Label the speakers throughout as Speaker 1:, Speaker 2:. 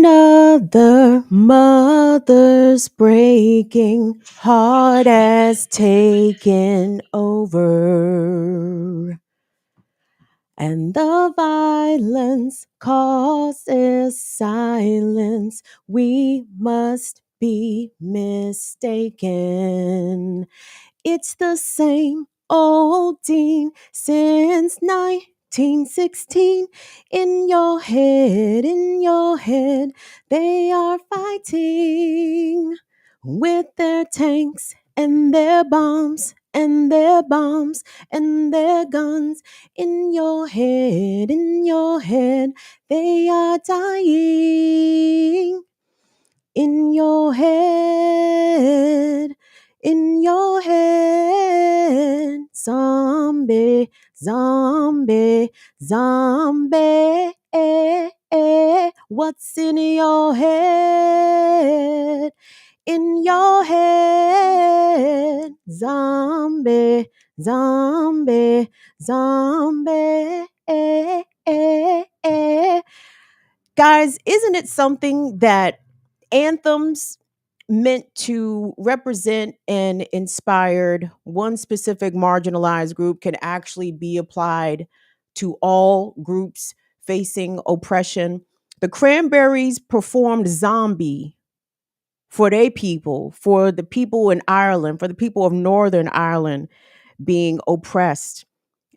Speaker 1: Another mother's breaking heart has taken over, and the violence causes silence. We must be mistaken. It's the same old Dean since 1916. In your head, they are fighting with their tanks and their bombs and their bombs and their guns. In your head, they are dying in your head, in your head. Zombie, zombie, zombie. What's in your head? In your head, zombie, zombie, zombie. Guys, isn't it something that anthems meant to represent and inspired one specific marginalized group can actually be applied to all groups facing oppression? The Cranberries performed Zombie for their people, for the people in Ireland, for the people of Northern Ireland being oppressed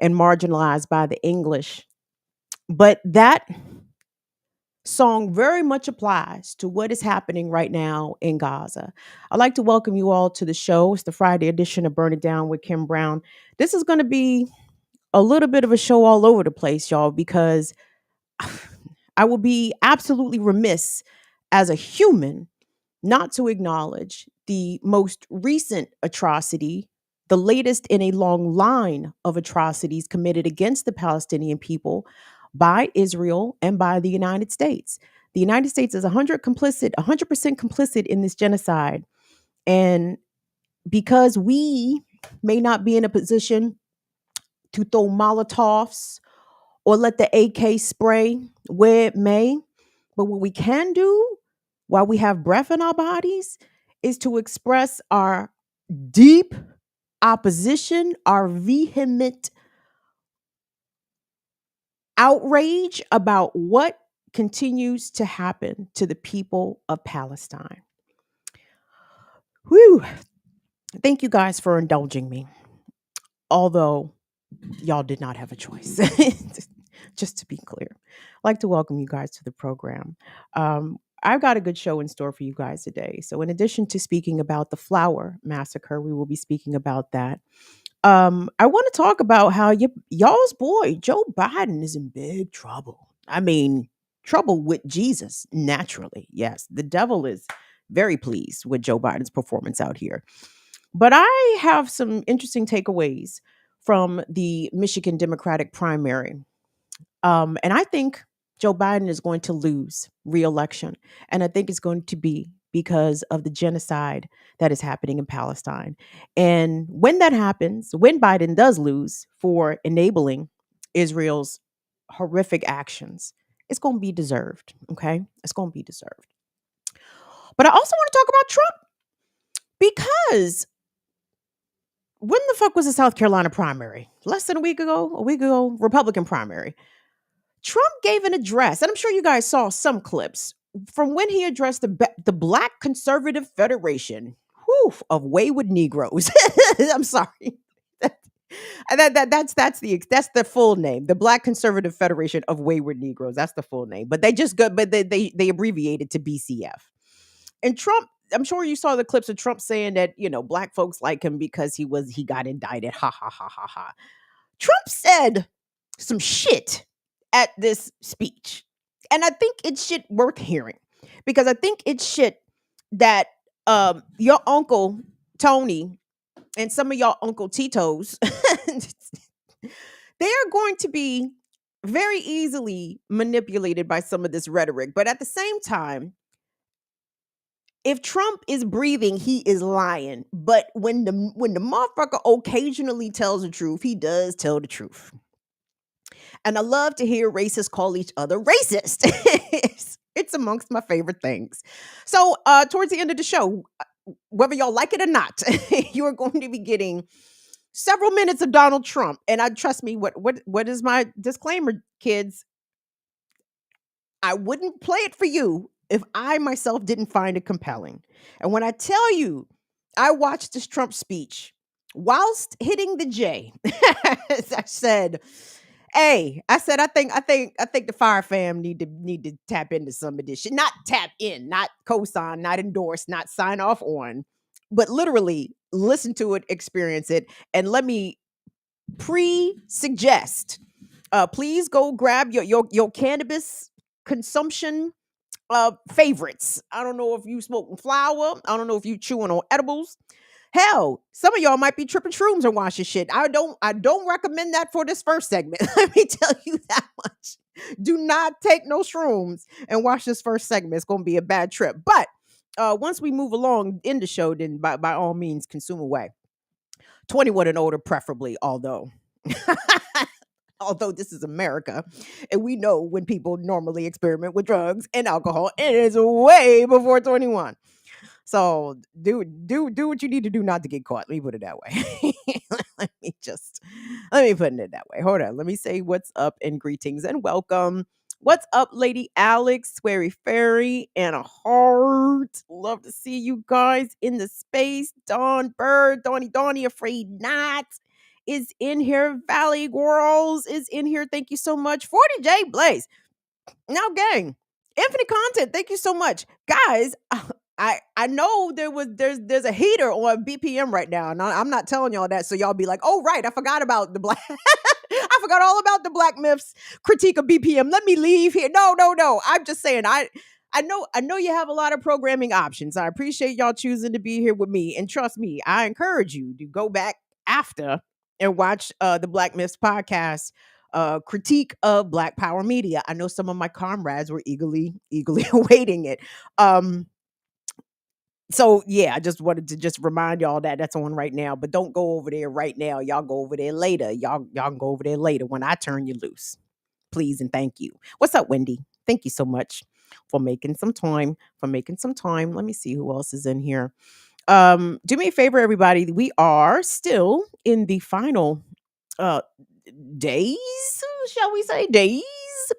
Speaker 1: and marginalized by the English. But that song very much applies to what is happening right now in Gaza. I'd like to welcome you all to the show. It's the Friday edition of Burn It Down with Kim Brown. This is going to be a little bit of a show all over the place, y'all, because I will be absolutely remiss as a human not to acknowledge the most recent atrocity, the latest in a long line of atrocities committed against the Palestinian people by Israel and by the United States. The United States is 100% complicit in this genocide. And because we may not be in a position to throw Molotovs or let the AK spray where it may, but what we can do while we have breath in our bodies is to express our deep opposition, our vehement outrage about what continues to happen to the people of Palestine. Whew. Thank you guys for indulging me. Although y'all did not have a choice. Just to be clear. I'd like to welcome you guys to the program. I've got a good show in store for you guys today. So, in addition to speaking about the Flour Massacre, we will be speaking about that. I want to talk about how y'all's boy, Joe Biden, is in big trouble. I mean, trouble with Jesus, naturally. Yes, the devil is very pleased with Joe Biden's performance out here. But I have some interesting takeaways from the Michigan Democratic primary. And I think Joe Biden is going to lose re-election. And I think it's going to be because of the genocide that is happening in Palestine. And when that happens, when Biden does lose for enabling Israel's horrific actions, it's going to be deserved. Okay? It's going to be deserved. But I also want to talk about Trump because when the fuck was the South Carolina primary? Less than a week ago, Republican primary. Trump gave an address, and I'm sure you guys saw some clips from when he addressed the Black Conservative Federation of wayward Negroes. I'm sorry. That's the full name, the Black Conservative Federation of Wayward Negroes. That's the full name, but they abbreviated to BCF. And Trump, I'm sure you saw the clips of Trump saying that black folks like him because he got indicted. Ha ha ha ha ha. Trump said some shit at this speech. And I think it's shit worth hearing because I think it's shit that your Uncle Tony and some of y'all Uncle Titos, they are going to be very easily manipulated by some of this rhetoric. But at the same time, if Trump is breathing, he is lying. But when the motherfucker occasionally tells the truth, he does tell the truth. And I love to hear racists call each other racist. It's amongst my favorite things. So, towards the end of the show, whether y'all like it or not, you are going to be getting several minutes of Donald Trump. And I trust me, what is my disclaimer, kids? I wouldn't play it for you if I myself didn't find it compelling. And when I tell you, I watched this Trump speech whilst hitting the J. I said, "Hey, I think the Fire Fam need to tap into some of this shit. Not tap in, not co-sign, not endorse, not sign off on, but literally listen to it, experience it, and let me pre-suggest. Please go grab your cannabis consumption favorites. I don't know if you smoking flour. I don't know if you chewing on edibles. Hell, some of y'all might be tripping shrooms and watching shit. I don't recommend that for this first segment. Let me tell you that much. Do not take no shrooms and watch this first segment. It's gonna be a bad trip. But once we move along in the show, then by all means consume away. 21 and older, preferably, although although this is America, and we know when people normally experiment with drugs and alcohol, it is way before 21. So do what you need to do not to get caught. Let me put it that way. let me just let me put it that way. Hold on. Let me say what's up and greetings and welcome. What's up, Lady Alex, Sweary Fairy, and a heart. Love to see you guys in the space. Dawn Bird, Donnie, afraid not, is in here. Valley Girls is in here. Thank you so much. 40J Blaze. Now, gang, infinite content. Thank you so much, guys. I know there's a heater on BPM right now, and I'm not telling y'all that, so y'all be like, oh right, I forgot about the black. I forgot all about the Black Myths critique of BPM. Let me leave here. No. I'm just saying I know you have a lot of programming options. I appreciate y'all choosing to be here with me, and trust me, I encourage you to go back after and watch the Black Myths podcast critique of Black Power media. I know some of my comrades were eagerly awaiting it. So yeah, I just wanted to just remind y'all that that's on right now, but don't go over there right now. Y'all go over there later. Y'all can go over there later when I turn you loose. Please and thank you. What's up, Wendy? Thank you so much for making some time. Let me see who else is in here. Do me a favor, everybody. We are still in the final uh days, shall we say, days,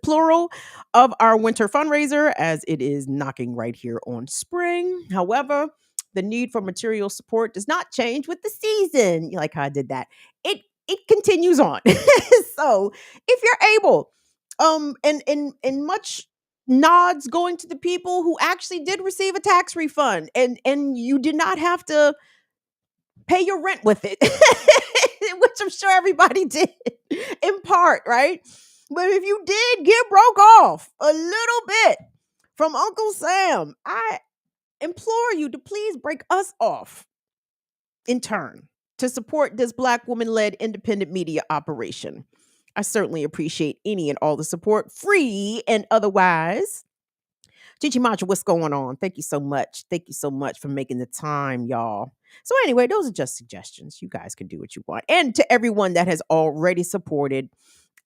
Speaker 1: plural, of our winter fundraiser, as it is knocking right here on spring. However, the need for material support does not change with the season. You like how I did that? It continues on. So if you're able, and much nods going to the people who actually did receive a tax refund, and you did not have to pay your rent with it, which I'm sure everybody did in part, right? But if you did get broke off a little bit from Uncle Sam, I implore you to please break us off in turn to support this Black woman led independent media operation. I certainly appreciate any and all the support, free and otherwise. Gigi Macho, what's going on? Thank you so much. Thank you so much for making the time, y'all. So anyway, those are just suggestions. You guys can do what you want. And to everyone that has already supported,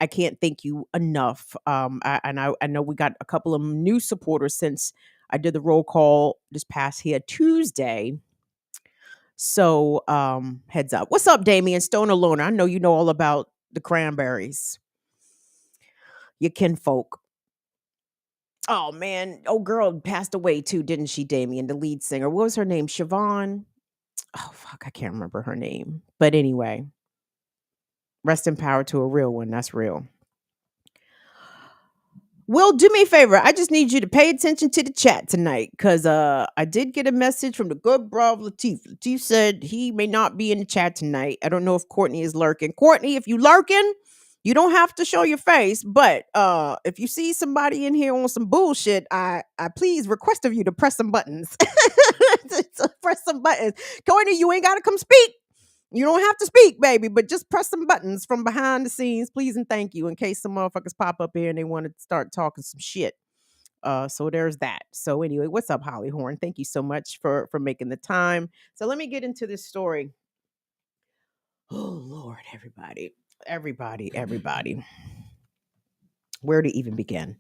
Speaker 1: I can't thank you enough. I know we got a couple of new supporters since I did the roll call this past here Tuesday. So heads up. What's up, Damian Stoner Loner? I know you know all about the cranberries. Your kinfolk. Oh man, old girl passed away too, didn't she, Damien, the lead singer? What was her name? Siobhan? Oh fuck, I can't remember her name. But anyway, rest in power to a real one. That's real. Will, do me a favor. I just need you to pay attention to the chat tonight, because I did get a message from the good bro Latif. Latif said he may not be in the chat tonight. I don't know if Courtney is lurking. Courtney, if you lurking, you don't have to show your face, but if you see somebody in here on some bullshit, I please request of you to press some buttons. To press some buttons. Courtney, you ain't gotta come speak. You don't have to speak, baby, but just press some buttons from behind the scenes, please and thank you, in case some motherfuckers pop up here and they want to start talking some shit. So there's that. So anyway, what's up, Holly Horn? Thank you so much for making the time. So let me get into this story. Oh Lord, everybody. Where to even begin?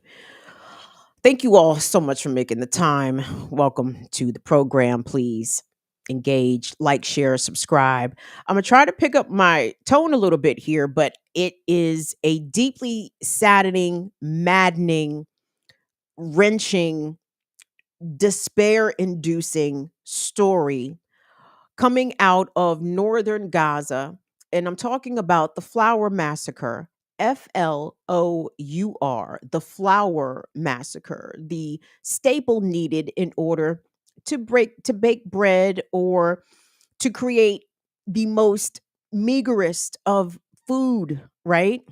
Speaker 1: Thank you all so much for making the time. Welcome to the program. Please engage, like, share, subscribe. I'm going to try to pick up my tone a little bit here, but it is a deeply saddening, maddening, wrenching, despair inducing story coming out of northern Gaza. And I'm talking about the Flour Massacre. FLOUR, the Flour Massacre, the staple needed in order to bake bread or to create the most meagerest of food, right?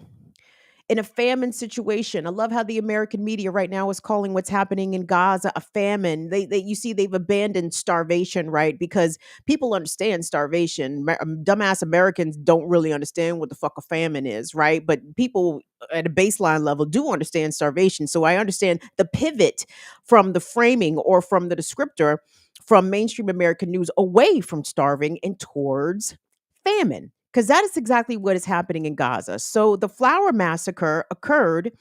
Speaker 1: In a famine situation. I love how the American media right now is calling what's happening in Gaza a famine. You see they've abandoned starvation, right? Because people understand starvation. Dumbass Americans don't really understand what the fuck a famine is, right? But people at a baseline level do understand starvation. So I understand the pivot from the framing or from the descriptor from mainstream American news away from starving and towards famine, because that is exactly what is happening in Gaza. So the Flour Massacre occurred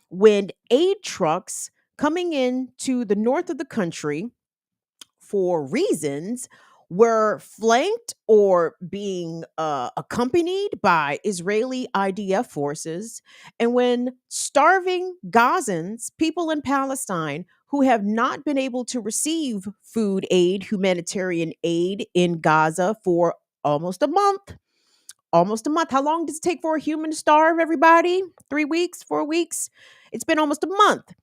Speaker 1: when aid trucks coming into the north of the country for reasons were flanked or being accompanied by Israeli IDF forces. And when starving Gazans, people in Palestine who have not been able to receive food aid, humanitarian aid in Gaza for almost a month, almost a month. How long does it take for a human to starve, everybody? 3 weeks, 4 weeks? It's been almost a month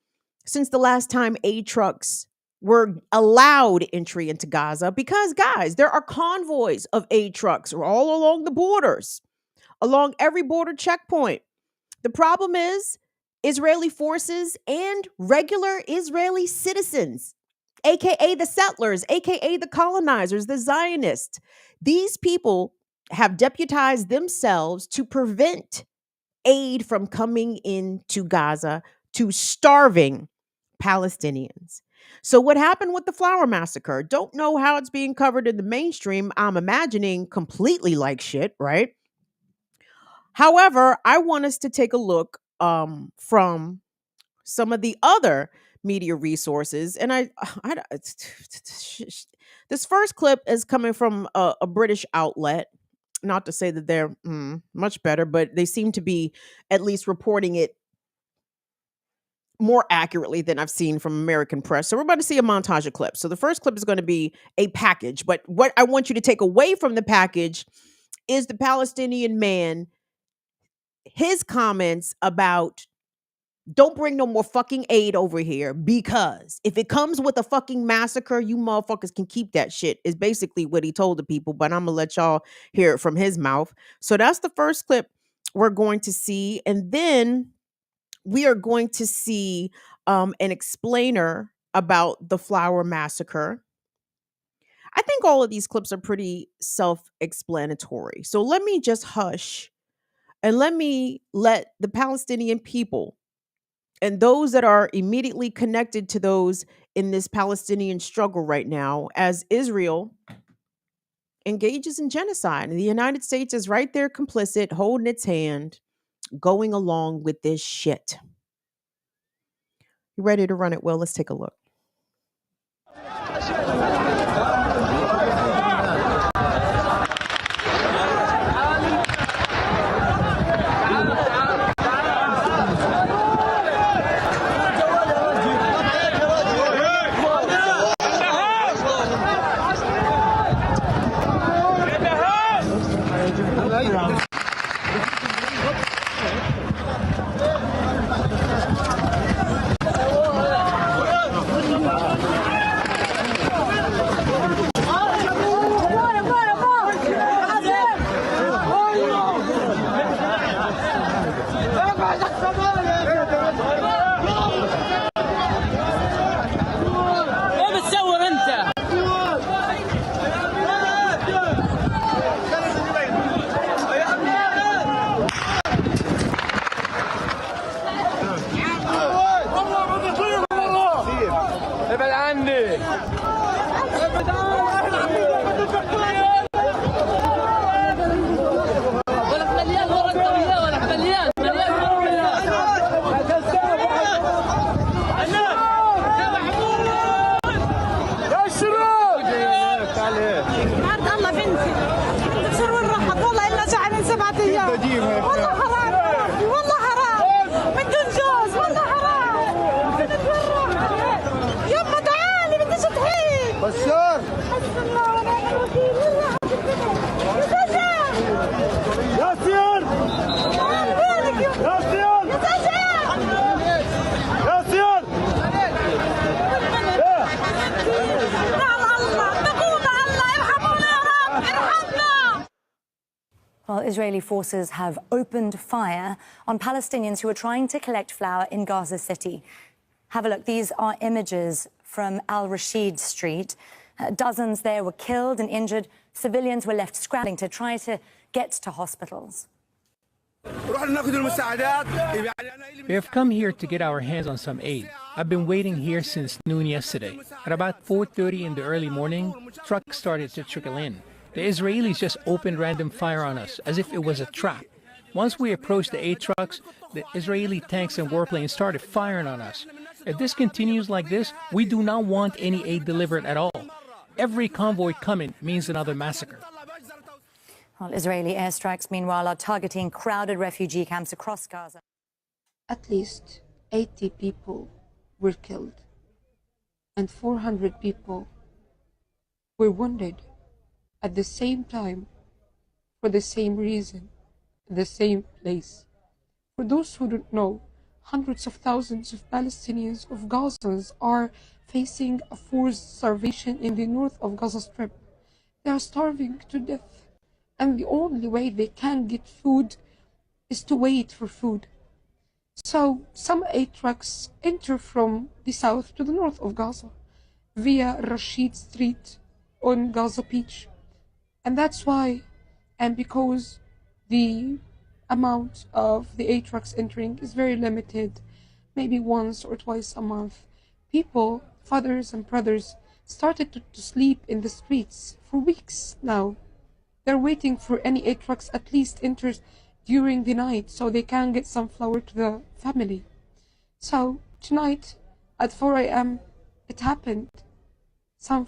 Speaker 1: since the last time aid trucks were allowed entry into Gaza because, guys, there are convoys of aid trucks all along the borders, along every border checkpoint. The problem is Israeli forces and regular Israeli citizens, AKA the settlers, AKA the colonizers, the Zionists. These people have deputized themselves to prevent aid from coming into Gaza to starving Palestinians. So, what happened with the Flour Massacre? Don't know how it's being covered in the mainstream. I'm imagining completely like shit, right? However, I want us to take a look from some of the other media resources, and this first clip is coming from a British outlet. Not to say that they're much better, but they seem to be at least reporting it more accurately than I've seen from American press. So we're about to see a montage of clips. So the first clip is going to be a package, but what I want you to take away from the package is the Palestinian man, his comments about don't bring no more fucking aid over here, because if it comes with a fucking massacre, you motherfuckers can keep that shit, is basically what he told the people. But I'm going to let y'all hear it from his mouth. So that's the first clip we're going to see. And then we are going to see an explainer about the Flour Massacre. I think all of these clips are pretty self-explanatory. So let me just hush and let the Palestinian people and those that are immediately connected to those in this Palestinian struggle right now, as Israel engages in genocide. And the United States is right there complicit, holding its hand, going along with this shit. You ready to run it? Well, let's take a look.
Speaker 2: والله حرام والله حرام من دون جوز والله حرام يما تعالي بدي تحيي بشار حسبي الله ونعم الوكيل والله يا سجان يا سير يا سير يا سجان يا سير
Speaker 3: Well, Israeli forces have opened fire on Palestinians who are trying to collect flour in Gaza City. Have a look. These are images from Al-Rashid Street. Dozens there were killed and injured. Civilians were left scrambling to try to get to hospitals.
Speaker 4: We have come here to get our hands on some aid. I've been waiting here since noon yesterday. At about 4:30 in the early morning, trucks started to trickle in. The Israelis just opened random fire on us, as if it was a trap. Once we approached the aid trucks, the Israeli tanks and warplanes started firing on us. If this continues like this, we do not want any aid delivered at all. Every convoy coming means another massacre.
Speaker 3: Well, Israeli airstrikes, meanwhile, are targeting crowded refugee camps across Gaza.
Speaker 5: At least 80 people were killed and 400 people were wounded at the same time for the same reason, the same place. For those who don't know, hundreds of thousands of Palestinians, of Gazans, are facing a forced starvation in the north of Gaza Strip. They are starving to death, and the only way they can get food is to wait for food. So some aid trucks enter from the south to the north of Gaza via Rashid Street on Gaza Beach. And that's why, and because the amount of the aid trucks entering is very limited, maybe once or twice a month, people, fathers and brothers, started to sleep in the streets for weeks now. They're waiting for any aid trucks at least enters during the night so they can get some flour to the family. So tonight at 4 a.m. it happened. Some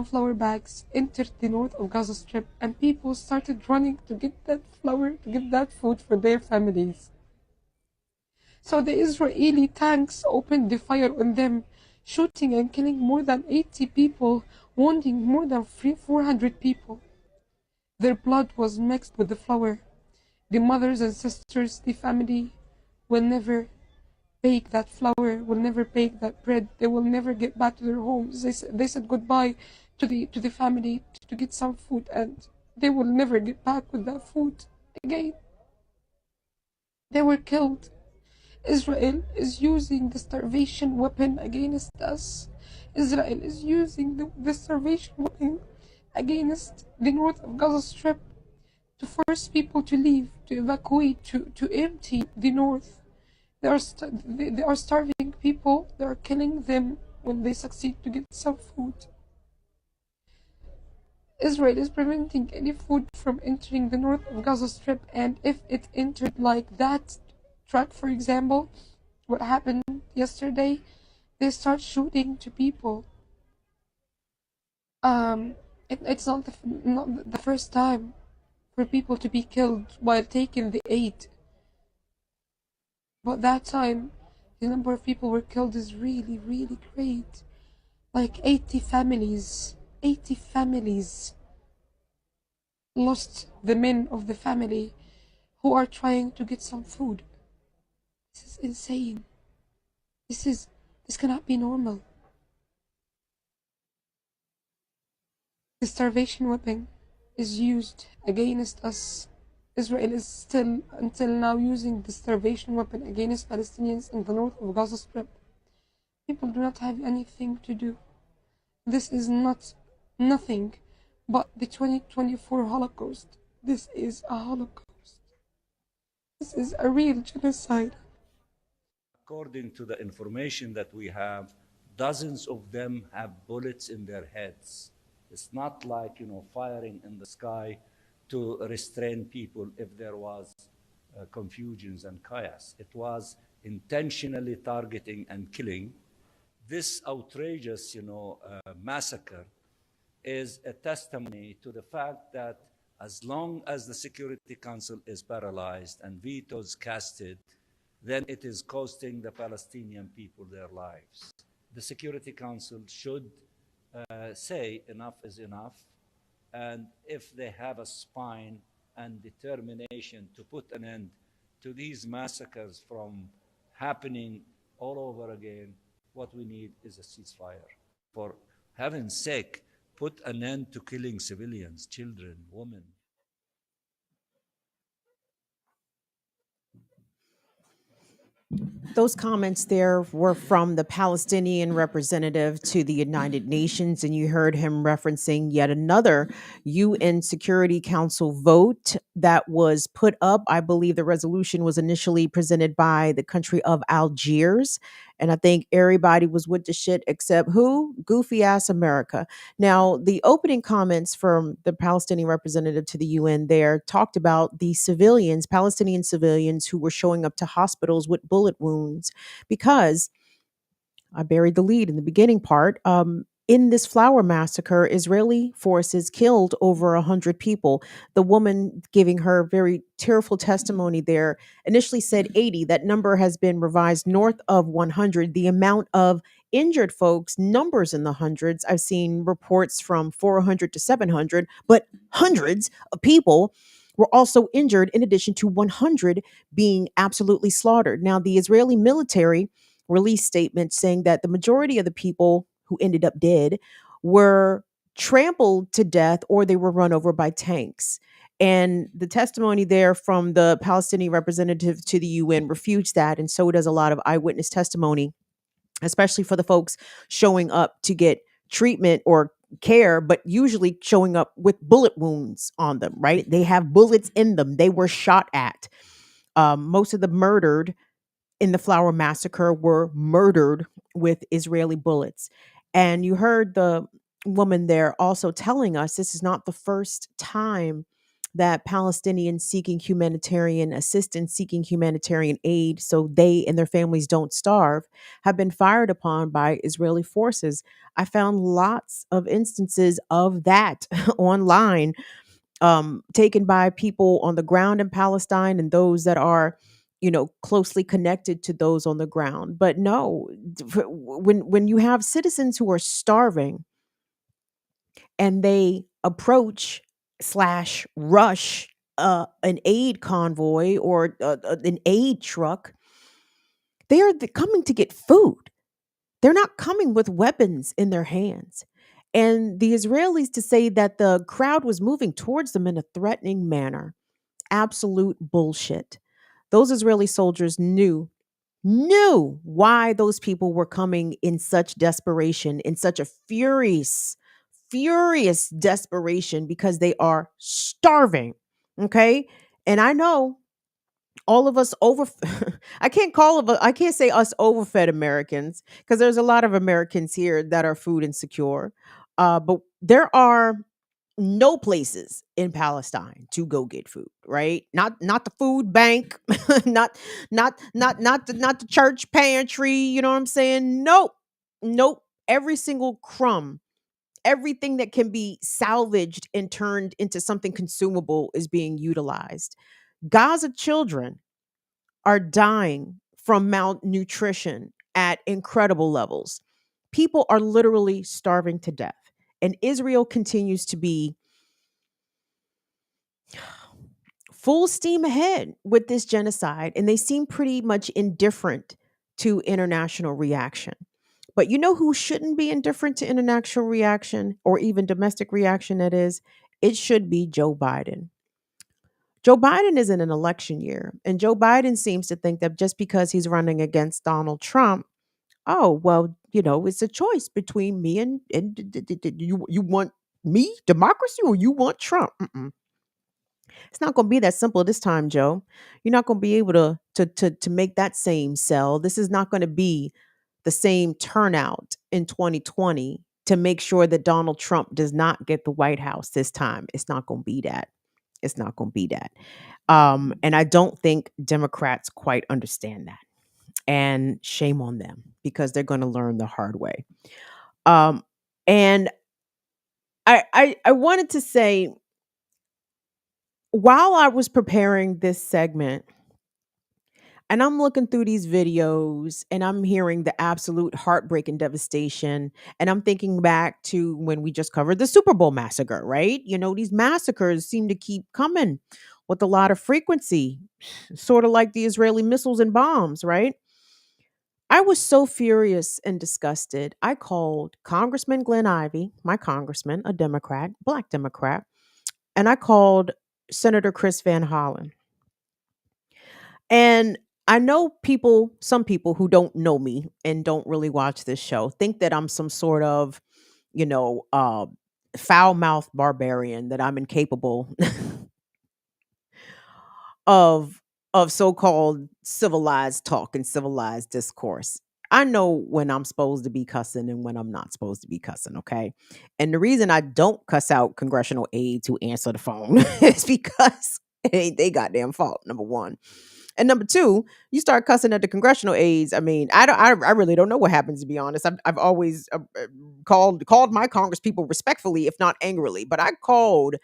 Speaker 5: flour bags entered the north of Gaza Strip, and people started running to get that flour, to get that food for their families. So the Israeli tanks opened the fire on them, shooting and killing more than 80 people, wounding more than 400 people. Their blood was mixed with the flour. The mothers and sisters, the family, will never bake that flour, will never bake that bread. They will never get back to their homes. They said goodbye to the family to get some food, and they will never get back with that food again. They were killed. Israel is using the starvation weapon against us. Israel is using the starvation weapon against the north of Gaza Strip to force people to leave, to evacuate, to empty the north. They are starving people. They are killing them when they succeed to get some food. Israel is preventing any food from entering the north of Gaza Strip, and if it entered like that truck, for example, what happened yesterday, they start shooting to people. It's not the first time for people to be killed while taking the aid. But that time, the number of people were killed is really, really great. Like 80 families lost the men of the family who are trying to get some food. This is insane. This cannot be normal. The starvation weapon is used against us. Israel is still, until now, using the starvation weapon against Palestinians in the north of Gaza Strip. People do not have anything to do. This is nothing but the 2024 Holocaust. This is a Holocaust. This is a real genocide.
Speaker 6: According to the information that we have, dozens of them have bullets in their heads. It's not like, firing in the sky to restrain people if there was confusions and chaos. It was intentionally targeting and killing. This outrageous, massacre is a testimony to the fact that As long as the Security Council is paralyzed and vetoes casted, then it is costing the Palestinian people their lives. The Security Council should say enough is enough, and if they have a spine and determination to put an end to these massacres from happening all over again, what we need is a ceasefire. For heaven's sake, put an end to killing civilians, children, women.
Speaker 1: Those comments there were from the Palestinian representative to the United Nations, and you heard him referencing yet another UN Security Council vote that was put up. I believe the resolution was initially presented by the country of Algiers, and I think everybody was with the shit except who? Goofy ass America. Now, the opening comments from the Palestinian representative to the UN there talked about the civilians, Palestinian civilians who were showing up to hospitals with bullet wounds because I buried the lead in the beginning part. In this Flour Massacre, Israeli forces killed over 100 people. The woman giving her very tearful testimony there initially said 80. That number has been revised north of 100. The amount of injured folks, numbers in the hundreds. I've seen reports from 400 to 700, but hundreds of people were also injured in addition to 100 being absolutely slaughtered. Now, the Israeli military release statement saying that the majority of the people who ended up dead were trampled to death or they were run over by tanks. And the testimony there from the Palestinian representative to the UN refutes that. And so does a lot of eyewitness testimony, especially for the folks showing up to get treatment or care, but usually showing up with bullet wounds on them, right? They have bullets in them. They were shot at. Most of the murdered in the Flour Massacre were murdered with Israeli bullets. And you heard the woman there also telling us this is not the first time that Palestinians seeking humanitarian assistance, seeking humanitarian aid so they and their families don't starve, have been fired upon by Israeli forces. I found lots of instances of that online, taken by people on the ground in Palestine and those that are, closely connected to those on the ground. But no, when you have citizens who are starving and they approach slash rush an aid convoy or an aid truck, they are coming to get food. They're not coming with weapons in their hands. And the Israelis to say that the crowd was moving towards them in a threatening manner, absolute bullshit. Those Israeli soldiers knew why those people were coming in such desperation, in such a furious desperation, because they are starving. Okay. And I know all of us over I can't say us overfed Americans because there's a lot of Americans here that are food insecure. But there are no places in Palestine to go get food, right? Not the food bank, not the church pantry, you know what I'm saying? Nope. Nope. Every single crumb, everything that can be salvaged and turned into something consumable is being utilized. Gaza children are dying from malnutrition at incredible levels. People are literally starving to death. And Israel continues to be full steam ahead with this genocide, and they seem pretty much indifferent to international reaction. But you know who shouldn't be indifferent to international reaction or even domestic reaction? That is, it should be Joe Biden. Joe Biden is in an election year, and Joe Biden seems to think that just because he's running against Donald Trump, oh, well, it's a choice between me and you want me, democracy, or you want Trump. Mm-mm. It's not going to be that simple this time, Joe. You're not going to be able to make that same sell. This is not going to be the same turnout in 2020 to make sure that Donald Trump does not get the White House this time. It's not going to be that. It's not going to be that. And I don't think Democrats quite understand that. And shame on them because they're going to learn the hard way. And I wanted to say while I was preparing this segment, and I'm looking through these videos and I'm hearing the absolute heartbreak and devastation. And I'm thinking back to when we just covered the Super Bowl massacre, right? You know, these massacres seem to keep coming with a lot of frequency, sort of like the Israeli missiles and bombs, right? I was so furious and disgusted. I called Congressman Glenn Ivey, my congressman, a Democrat, black Democrat, and I called Senator Chris Van Hollen. And I know people, some people who don't know me and don't really watch this show think that I'm some sort of, you know, foul mouthed barbarian, that I'm incapable of so-called civilized talk and civilized discourse. I know when I'm supposed to be cussing and when I'm not supposed to be cussing, okay? And the reason I don't cuss out congressional aides who answer the phone is because it ain't they goddamn fault, number one. And number two, you start cussing at the congressional aides. I mean, I really don't know what happens, to be honest. I've always called my Congress people respectfully, if not angrily. But I called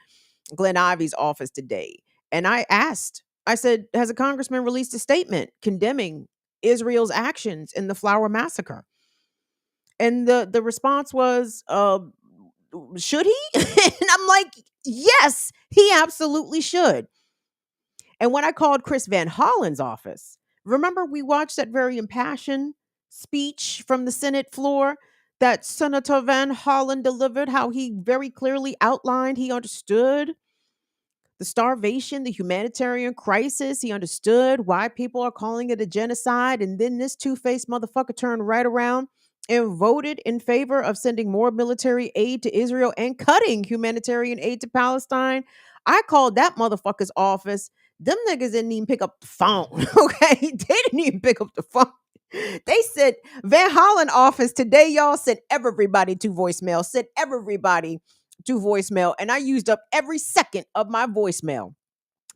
Speaker 1: Glenn Ivey's office today, and I asked. I said, "Has a congressman released a statement condemning Israel's actions in the Flour Massacre?" And the response was, "Should he?" And I'm like, "Yes, he absolutely should." And when I called Chris Van Hollen's office, remember we watched that very impassioned speech from the Senate floor that Senator Van Hollen delivered, how he very clearly outlined, he understood the starvation, the humanitarian crisis. He understood why people are calling it a genocide. And then this two-faced motherfucker turned right around and voted in favor of sending more military aid to Israel and cutting humanitarian aid to Palestine. I called that motherfucker's office. Them niggas didn't even pick up the phone. Okay. They didn't even pick up the phone. They said Van Hollen office today, y'all, sent everybody to voicemail, sent everybody to voicemail. And I used up every second of my voicemail,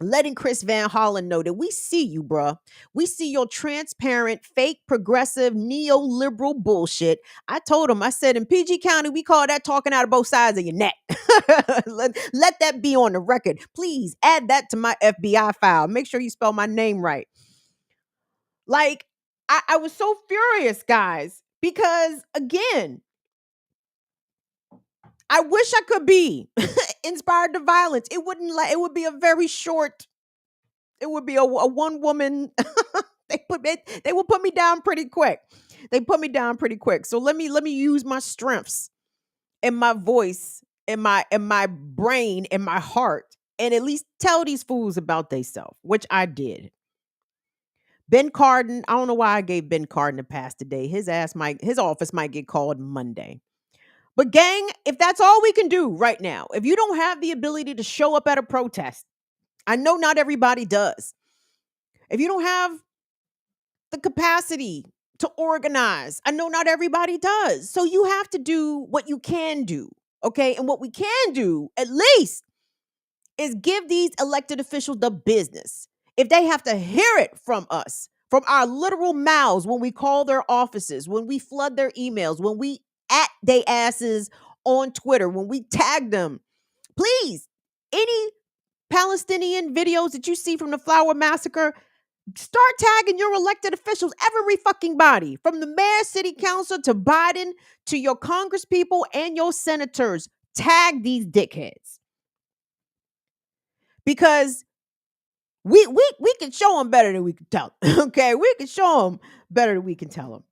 Speaker 1: letting Chris Van Hollen know that we see you, bruh. We see your transparent, fake, progressive, neoliberal bullshit. I told him, I said, in PG County, we call that talking out of both sides of your neck. let that be on the record. Please add that to my FBI file. Make sure you spell my name right. Like, I was so furious, guys, because again, I wish I could be inspired to violence. It wouldn't like it would be a very short, it would be a one woman. They will put me down pretty quick. They put me down pretty quick. So let me use my strengths and my voice and my brain and my heart and at least tell these fools about themselves, which I did. Ben Cardin, I don't know why I gave Ben Cardin a pass today. His office might get called Monday. But gang, if that's all we can do right now, if you don't have the ability to show up at a protest, I know not everybody does. If you don't have the capacity to organize, I know not everybody does. So you have to do what you can do, okay? And what we can do, at least, is give these elected officials the business. If they have to hear it from us, from our literal mouths when we call their offices, when we flood their emails, when we at they asses on Twitter, when we tag them, please, any Palestinian videos that you see from the Flour Massacre, start tagging your elected officials, every fucking body, from the mayor, city council, to Biden, to your Congress people and your senators. Tag these dickheads. Because we can show them better than we can tell them. Okay, we can show them better than we can tell them.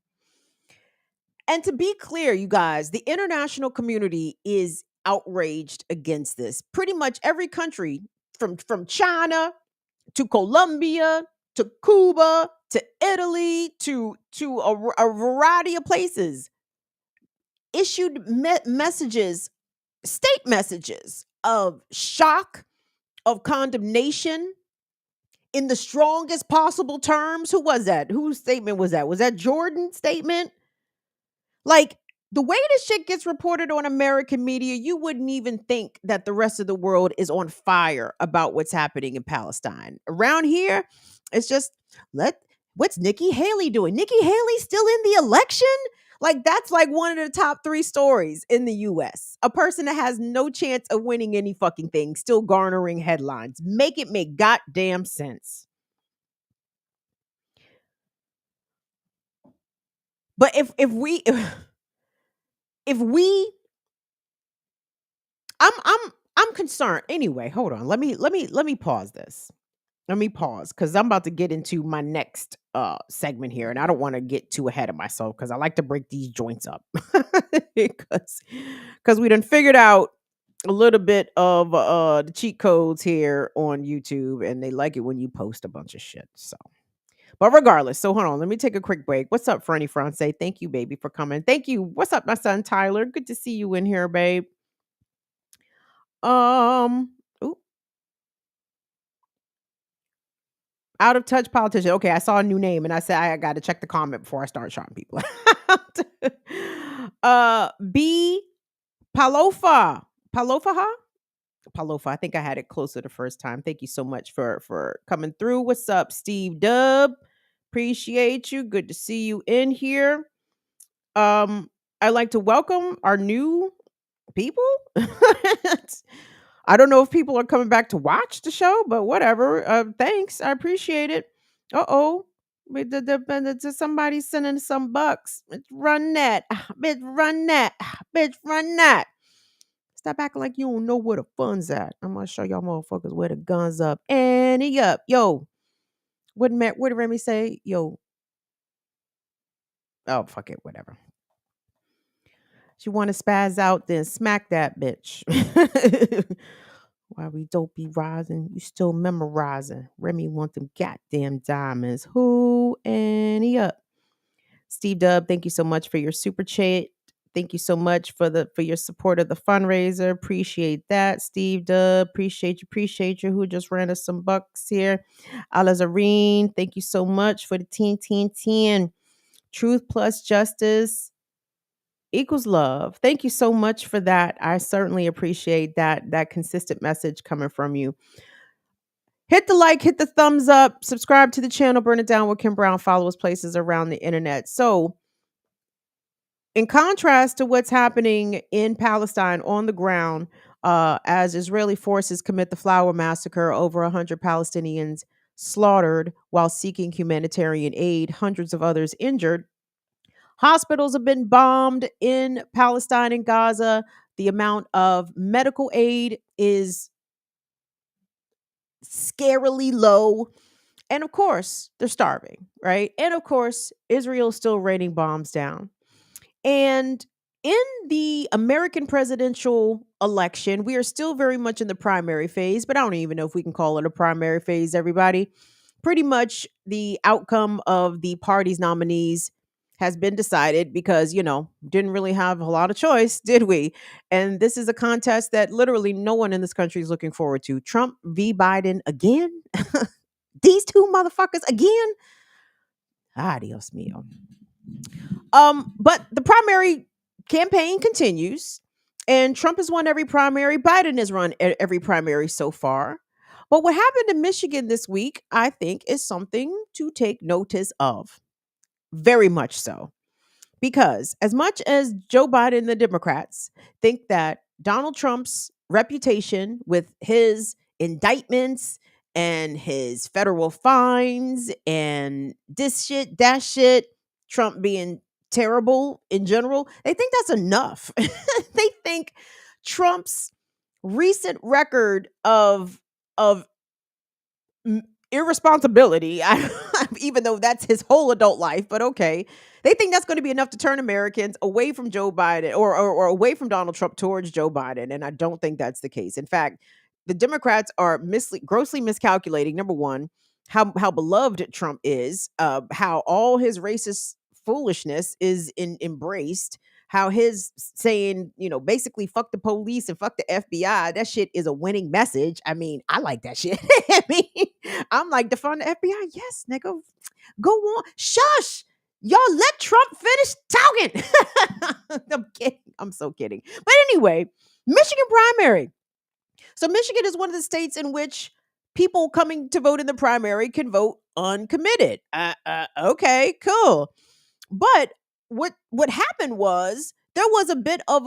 Speaker 1: And to be clear, you guys, the international community is outraged against this. Pretty much every country, from China to Colombia to Cuba to Italy to a variety of places, issued messages, state messages of shock, of condemnation, in the strongest possible terms. Who was that? Whose statement was that? Was that Jordan's statement? Like, the way this shit gets reported on American media, you wouldn't even think that the rest of the world is on fire about what's happening in Palestine. Around here, it's just, what's Nikki Haley doing? Nikki Haley still in the election? Like that's like one of the top 3 stories in the US. A person that has no chance of winning any fucking thing, still garnering headlines. Make it make goddamn sense. But if we I'm concerned. Anyway, hold on. Let me pause this. Let me pause because I'm about to get into my next segment here, and I don't want to get too ahead of myself because I like to break these joints up. Because we done figured out a little bit of the cheat codes here on YouTube, and they like it when you post a bunch of shit. So, but regardless, so hold on, let me take a quick break. What's up, Franny France? Thank you, baby, for coming. Thank you. What's up, my son Tyler? Good to see you in here, babe. Ooh, out of touch politician. Okay, I saw a new name and I said I got to check the comment before I start shouting people out. B Palofa. Palofa? Palofa. I think I had it closer the first time. Thank you so much for coming through. What's up, Steve Dub? Appreciate you. Good to see you in here. I'd like to welcome our new people. I don't know if people are coming back to watch the show, but whatever. Thanks. I appreciate it. Uh-oh. Somebody sending some bucks. Bitch, run that. Bitch, run that. Bitch, run that. Stop acting like you don't know where the fun's at. I'm gonna show y'all motherfuckers where the guns up. And he up. Yo. What did Remy say? Yo. Oh, fuck it. Whatever. You want to spaz out, then smack that bitch. While we don't be rising, you still memorizing. Remy want them goddamn diamonds. Who and he up? Steve Dub, thank you so much for your super chat. Thank you so much for your support of the fundraiser. Appreciate that, Steve Dub. Appreciate you. Who just ran us some bucks here? Alazarine, thank you so much for the 10. Truth plus justice equals love. Thank you so much for that. I certainly appreciate that consistent message coming from you. Hit the like, hit the thumbs up, subscribe to the channel, Burn It Down with Kim Brown, follow us places around the internet. So, in contrast to what's happening in Palestine on the ground, as Israeli forces commit the Flour Massacre, over 100 Palestinians slaughtered while seeking humanitarian aid, hundreds of others injured. Hospitals have been bombed in Palestine and Gaza. The amount of medical aid is scarily low. And of course, they're starving, right? And of course, Israel's still raining bombs down. And in the American presidential election, we are still very much in the primary phase, but I don't even know if we can call it a primary phase, everybody. Pretty much the outcome of the party's nominees has been decided because, didn't really have a lot of choice, did we? And this is a contest that literally no one in this country is looking forward to. Trump v. Biden again? These two motherfuckers again? Adios mio. But the primary campaign continues, and Trump has won every primary. Biden has run every primary so far. But what happened in Michigan this week, I think, is something to take notice of. Very much so. Because as much as Joe Biden and the Democrats think that Donald Trump's reputation with his indictments and his federal fines and this shit, that shit, Trump being terrible in general, they think that's enough. They think Trump's recent record of irresponsibility, even though that's his whole adult life, but okay. They think that's going to be enough to turn Americans away from Joe Biden or away from Donald Trump towards Joe Biden. And I don't think that's the case. In fact, the Democrats are grossly miscalculating, number one, how beloved Trump is, how all his racist foolishness is embraced, how his saying, basically fuck the police and fuck the FBI, that shit is a winning message. I mean, I like that shit. I mean, I'm like, defund the FBI. Yes, nigga, go on. Shush. Y'all let Trump finish talking. I'm kidding. I'm so kidding. But anyway, Michigan primary. So Michigan is one of the states in which people coming to vote in the primary can vote uncommitted. Okay, cool. But what happened was there was a bit of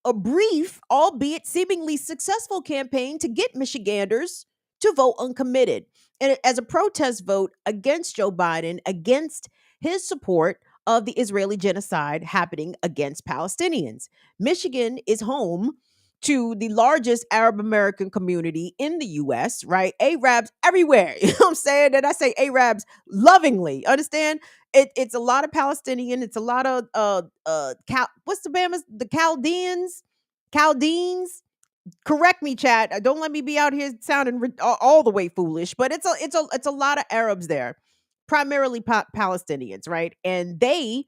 Speaker 1: a brief, albeit seemingly successful campaign to get Michiganders to vote uncommitted and as a protest vote against Joe Biden, against his support of the Israeli genocide happening against Palestinians. Michigan is home to the largest Arab American community in the US, right? Arabs everywhere. You know what I'm saying? And I say Arabs lovingly. Understand? It's a lot of Palestinian. It's a lot of what's the Bamas? The Chaldeans. Correct me, chat. Don't let me be out here sounding all the way foolish. But it's a lot of Arabs there, primarily Palestinians, right? And they,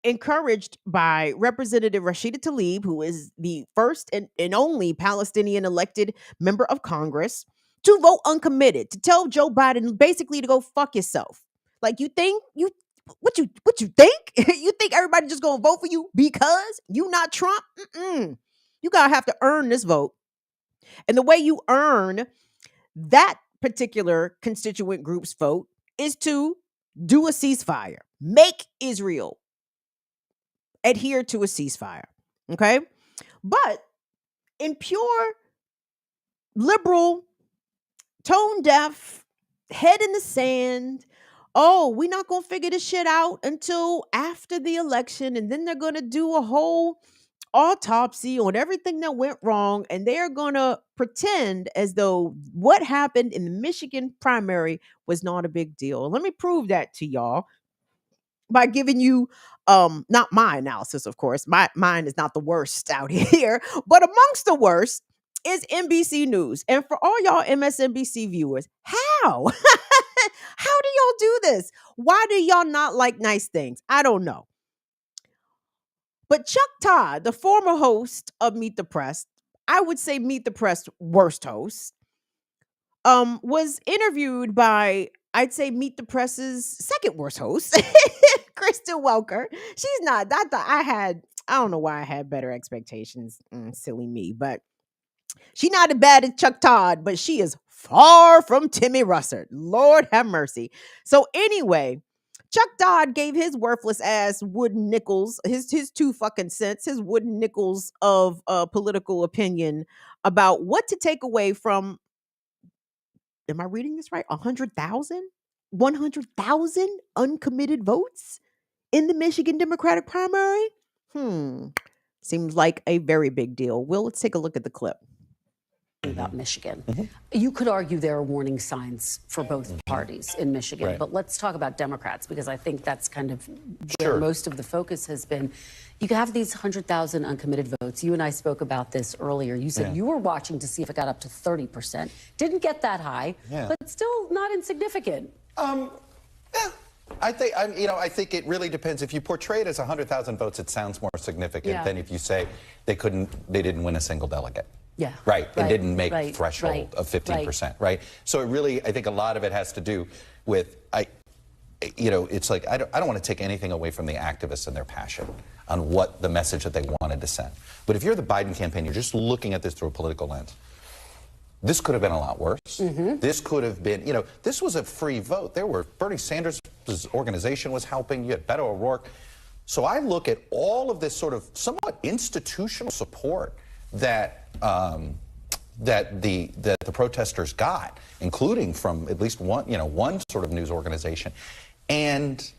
Speaker 1: encouraged by Representative Rashida Tlaib, who is the first and only Palestinian elected member of Congress, to vote uncommitted, to tell Joe Biden basically to go fuck yourself. Like, you think what you think? You think everybody just gonna vote for you because you not Trump? Mm-mm. You gotta have to earn this vote. And the way you earn that particular constituent group's vote is to do a ceasefire. Make Israel adhere to a ceasefire. Okay. But in pure liberal, tone deaf, head in the sand, oh, we're not going to figure this shit out until after the election. And then they're going to do a whole autopsy on everything that went wrong. And they're going to pretend as though what happened in the Michigan primary was not a big deal. Let me prove that to y'all by giving you not my analysis, of course. Mine is not the worst out here, but amongst the worst is NBC News. And for all y'all MSNBC viewers, how? How do y'all do this? Why do y'all not like nice things? I don't know. But Chuck Todd, the former host of Meet the Press, I would say Meet the Press worst host, was interviewed by, I'd say, Meet the Press's second worst host, Kristen Welker. She's not. I don't know why I had better expectations. Silly me, but she's not as bad as Chuck Todd, but she is far from Timmy Russert. Lord have mercy. So anyway, Chuck Todd gave his worthless ass wooden nickels, his 2 fucking cents, his wooden nickels of political opinion about what to take away from, am I reading this right? 100,000 uncommitted votes in the Michigan Democratic primary? Seems like a very big deal. Will, let's take a look at the clip.
Speaker 7: About Michigan. You could argue there are warning signs for both parties in Michigan,
Speaker 8: Right.
Speaker 7: but let's talk about Democrats, because I think that's kind of where most of the focus has been. You could have these 100,000 uncommitted votes. You and I spoke about this earlier. You said you were watching to see if it got up to 30%. Didn't get that high, but still not insignificant.
Speaker 8: I think it really depends. If you portray it as 100,000 votes, it sounds more significant than if you say they didn't win a single delegate.
Speaker 7: Yeah.
Speaker 8: Right. It didn't make threshold of 15%. Right. So it really, I think a lot of it has to do with, it's like, I don't want to take anything away from the activists and their passion on what the message that they wanted to send. But if you're the Biden campaign, you're just looking at this through a political lens. This could have been a lot worse. This could have been, this was a free vote. Bernie Sanders' organization was helping. You had Beto O'Rourke. So I look at all of this sort of somewhat institutional support that the protesters got, including from at least one sort of news organization, and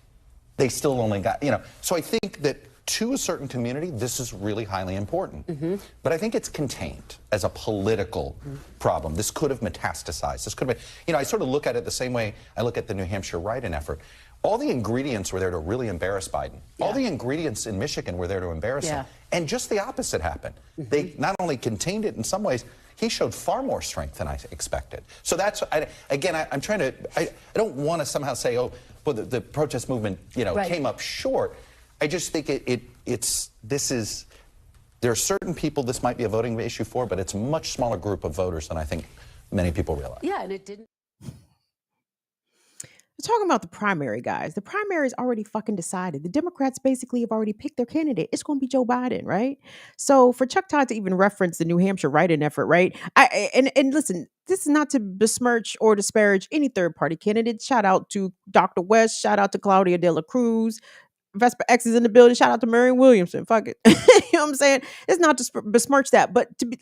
Speaker 8: they still only got, So I think that to a certain community, this is really highly important. But I think it's contained as a political problem. This could have metastasized. This could have been, I sort of look at it the same way I look at the New Hampshire write-in effort. All the ingredients were there to really embarrass Biden. All the ingredients in Michigan were there to embarrass him. And just the opposite happened. They not only contained it in some ways, he showed far more strength than I expected. So that's, I'm trying to, I don't want to somehow say, oh, well, the protest movement, came up short. I just think there are certain people this might be a voting issue for, but it's a much smaller group of voters than I think many people realize.
Speaker 7: Yeah, and it didn't.
Speaker 1: We're talking about the primary, guys. The primary is already fucking decided. The Democrats basically have already picked their candidate. It's going to be Joe Biden, right? So for Chuck Todd to even reference the New Hampshire write-in effort, right? And listen, this is not to besmirch or disparage any third-party candidate. Shout out to Dr. West. Shout out to Claudia De La Cruz. Vesper X is in the building. Shout out to Marion Williamson. Fuck it. You know what I'm saying? It's not to besmirch that, but to be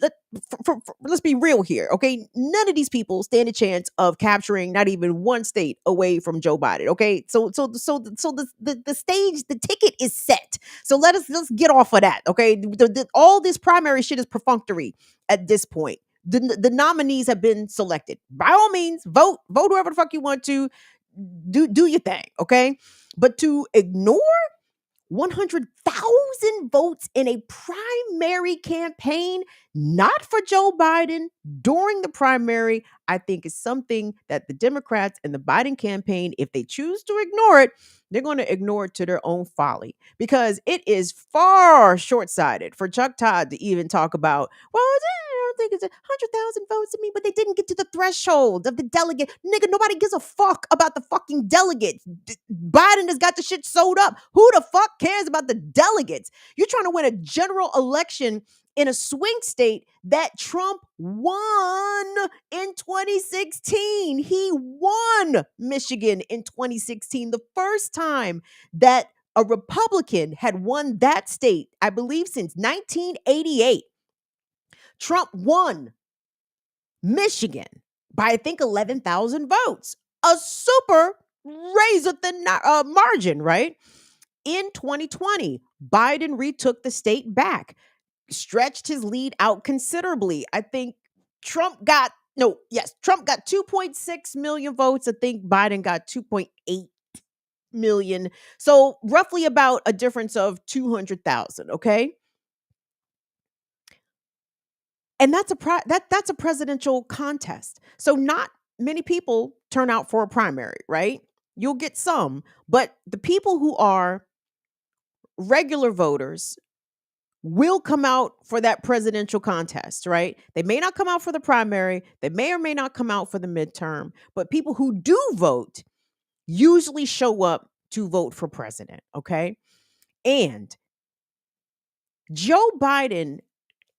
Speaker 1: let's be real here, okay? None of these people stand a chance of capturing not even one state away from Joe Biden. Okay, the stage, the ticket is set. So let's get off of that. Okay, all this primary shit is perfunctory at this point. The nominees have been selected. By all means, vote whoever the fuck you want to. Do your thing, okay? But to ignore 100,000 votes in a primary campaign, not for Joe Biden during the primary, I think is something that the Democrats and the Biden campaign, if they choose to ignore it, they're going to ignore it to their own folly, because it is far short-sighted for Chuck Todd to even talk about, well, I don't think it's 100,000 votes to me, but they didn't get to the threshold of the delegate. Nigga, nobody gives a fuck about the fucking delegates. Biden has got the shit sewed up. Who the fuck cares about the delegates? You're trying to win a general election in a swing state that Trump won in 2016. He won Michigan in 2016, the first time that a Republican had won that state, I believe, since 1988. Trump won Michigan by, I think, 11,000 votes. A super razor thin margin, right? In 2020, Biden retook the state back, stretched his lead out considerably. I think Trump got 2.6 million votes. I think Biden got 2.8 million. So roughly about a difference of 200,000, okay? And that's a presidential contest. So not many people turn out for a primary, right? You'll get some, but the people who are regular voters will come out for that presidential contest, right? They may not come out for the primary. They may or may not come out for the midterm, but people who do vote usually show up to vote for president, okay? And Joe Biden,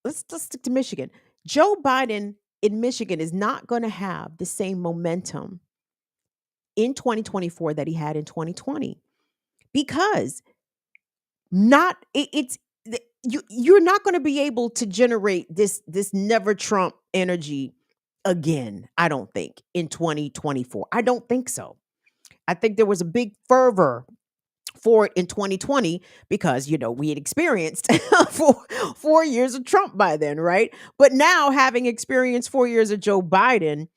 Speaker 1: let's stick to Michigan. Joe Biden in Michigan is not going to have the same momentum in 2024 that he had in 2020, because you're not going to be able to generate this never Trump energy again, I don't think, in 2024. I don't think so. I think there was a big fervor for it in 2020 because, we had experienced 4 years of Trump by then, right? But now, having experienced 4 years of Joe Biden,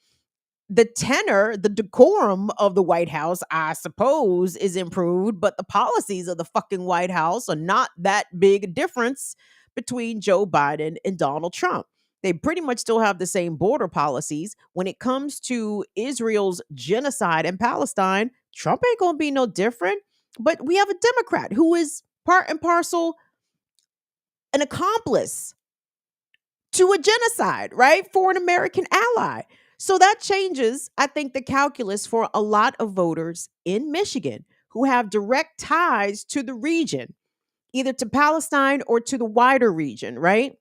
Speaker 1: the tenor, the decorum of the White House, I suppose, is improved, but the policies of the fucking White House are not that big a difference between Joe Biden and Donald Trump. They pretty much still have the same border policies. When it comes to Israel's genocide in Palestine, Trump ain't gonna be no different. But we have a Democrat who is part and parcel an accomplice to a genocide, right? For an American ally. So that changes, I think, the calculus for a lot of voters in Michigan who have direct ties to the region, either to Palestine or to the wider region, right?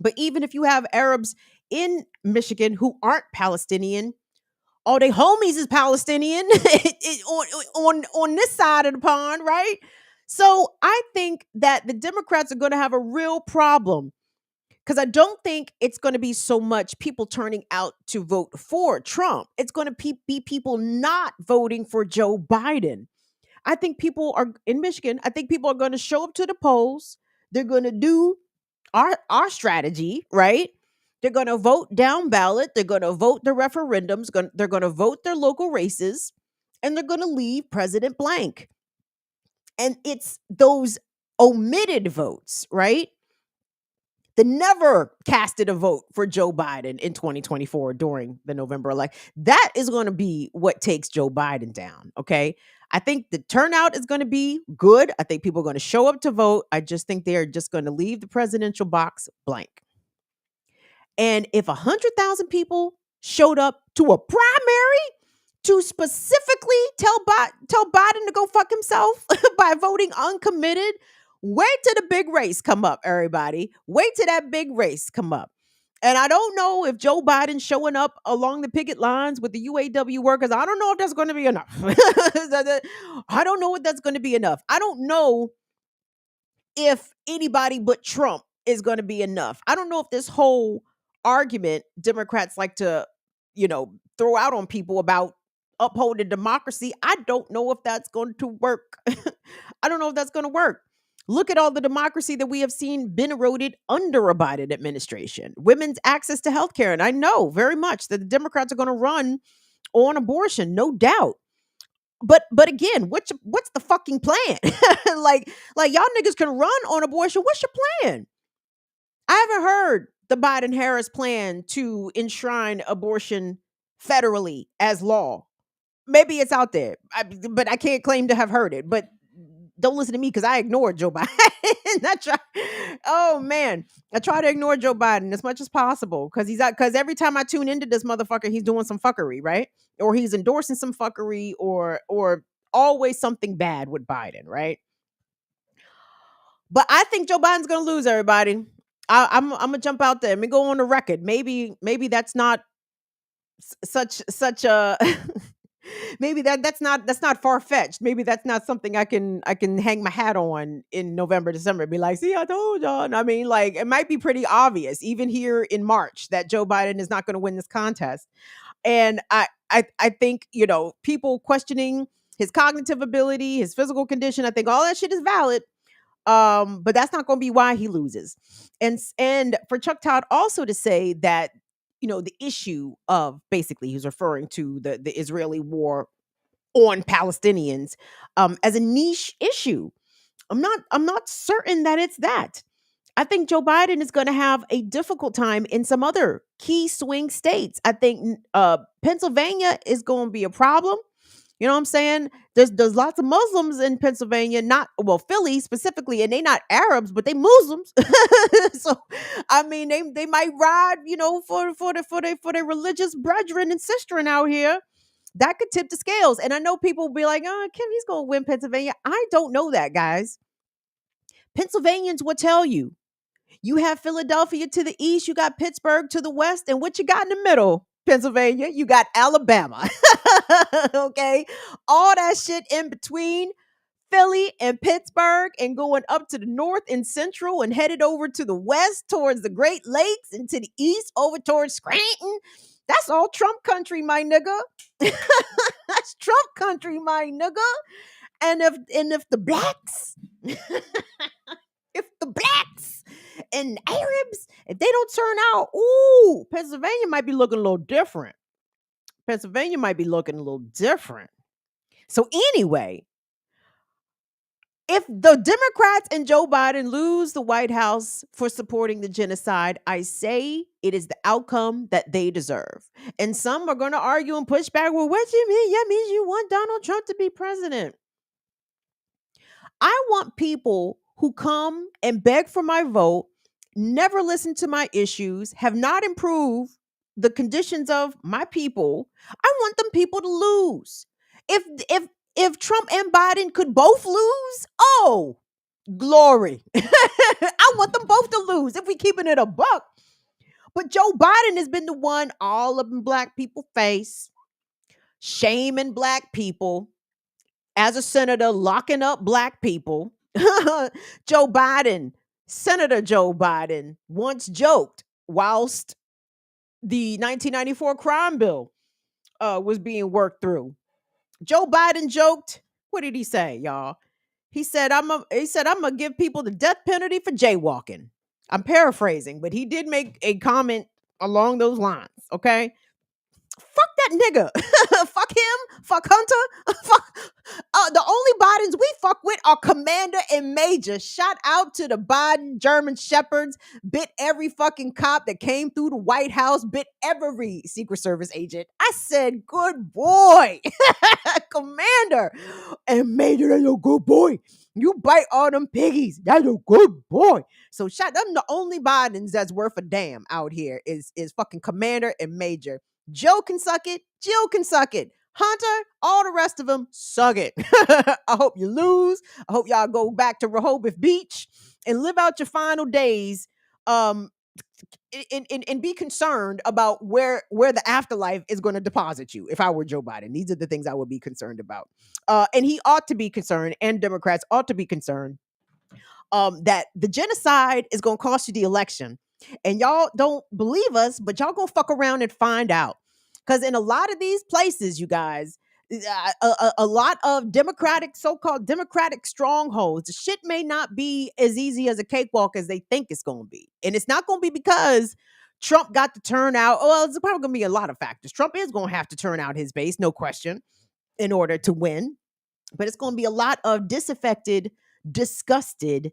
Speaker 1: But even if you have Arabs in Michigan who aren't Palestinian, all they homies is Palestinian on this side of the pond, right? So I think that the Democrats are going to have a real problem, because I don't think it's going to be so much people turning out to vote for Trump. It's going to be people not voting for Joe Biden. I think people are in Michigan. I think people are going to show up to the polls. They're going to do our strategy, right? They're going to vote down ballot. They're going to vote the referendums. They're going to vote their local races, and they're going to leave President blank. And it's those omitted votes, right? That never casted a vote for Joe Biden in 2024 during the November election. That is going to be what takes Joe Biden down, okay? I think the turnout is going to be good. I think people are going to show up to vote. I just think they're just going to leave the presidential box blank. And if 100,000 people showed up to a primary to specifically tell Biden to go fuck himself by voting uncommitted, wait till the big race come up, everybody. Wait till that big race come up. And I don't know if Joe Biden showing up along the picket lines with the UAW workers, I don't know if that's going to be enough. I don't know if that's going to be enough. I don't know if anybody but Trump is going to be enough. I don't know if this whole argument Democrats like to, throw out on people about upholding democracy, I don't know if that's going to work. I don't know if that's going to work. Look at all the democracy that we have seen been eroded under a Biden administration. Women's access to health care. And I know very much that the Democrats are going to run on abortion, no doubt. But again, what's the fucking plan? like y'all niggas can run on abortion. What's your plan? I haven't heard the Biden-Harris plan to enshrine abortion federally as law. Maybe it's out there, but I can't claim to have heard it. But don't listen to me because I ignored Joe Biden. I try to ignore Joe Biden as much as possible because every time I tune into this motherfucker, he's doing some fuckery, right? Or he's endorsing some fuckery, or always something bad with Biden, right? But I think Joe Biden's gonna lose, everybody. I'm gonna jump out there. Let me go on the record. Maybe that's not such a maybe that's not far-fetched. Maybe that's not something I can hang my hat on in November, December. Be like, see, I told y'all. I mean, like, it might be pretty obvious, even here in March, that Joe Biden is not going to win this contest. And I think, people questioning his cognitive ability, his physical condition, I think all that shit is valid. But that's not going to be why he loses. And for Chuck Todd also to say that, the issue of, basically he's referring to the Israeli war on Palestinians as a niche issue. I'm not certain that it's that. I think Joe Biden is going to have a difficult time in some other key swing states. I think Pennsylvania is going to be a problem. You know what I'm saying? There's lots of Muslims in Pennsylvania, Philly specifically, and they not Arabs, but they Muslims. So, I mean, they might ride, for their religious brethren and sisterin out here. That could tip the scales. And I know people will be like, oh, Kim, he's going to win Pennsylvania. I don't know that, guys. Pennsylvanians will tell you. You have Philadelphia to the east, you got Pittsburgh to the west, and what you got in the middle, Pennsylvania, you got Alabama. Okay? All that shit in between Philly and Pittsburgh, and going up to the north and central and headed over to the west towards the Great Lakes, and to the east over towards Scranton. That's all Trump country, my nigga. That's Trump country, my nigga. And if the blacks and Arabs, if they don't turn out, Pennsylvania might be looking a little different. So anyway, if the Democrats and Joe Biden lose the White House for supporting the genocide, I say it is the outcome that they deserve. And some are going to argue and push back. Well, what do you mean? That means you want Donald Trump to be president. I want people who come and beg for my vote, never listen to my issues, have not improved the conditions of my people. I want them people to lose. If Trump and Biden could both lose, oh, glory. I want them both to lose if we keeping it a buck. But Joe Biden has been the one all up in black people's face, shaming black people, as a senator, locking up black people. Senator Joe Biden once joked whilst the 1994 crime bill was being worked through. Joe Biden joked. What did he say, y'all? He said, I'm gonna give people the death penalty for jaywalking. I'm paraphrasing, but he did make a comment along those lines. Okay. Fuck that nigga. Fuck him. Fuck Hunter. Fuck. The only Bidens we fuck with are Commander and Major. Shout out to the Biden German Shepherds. Bit every fucking cop that came through the White House. Bit every Secret Service agent. I said, good boy. Commander and Major, that's a good boy. You bite all them piggies. That's a good boy. So shout them. The only Bidens that's worth a damn out here is fucking Commander and Major. Joe can suck it. Jill can suck it. Hunter, all the rest of them, suck it. I hope you lose. I hope y'all go back to Rehoboth Beach and live out your final days and be concerned about where the afterlife is going to deposit you. If I were Joe Biden, these are the things I would be concerned about. And he ought to be concerned, and Democrats ought to be concerned that the genocide is going to cost you the election. And y'all don't believe us, but y'all gonna fuck around and find out. Because in a lot of these places, you guys, a lot of so-called democratic strongholds, the shit may not be as easy as a cakewalk as they think it's going to be. And it's not going to be because Trump got to turn out. Well, it's probably going to be a lot of factors. Trump is going to have to turn out his base, no question, in order to win. But it's going to be a lot of disaffected, disgusted,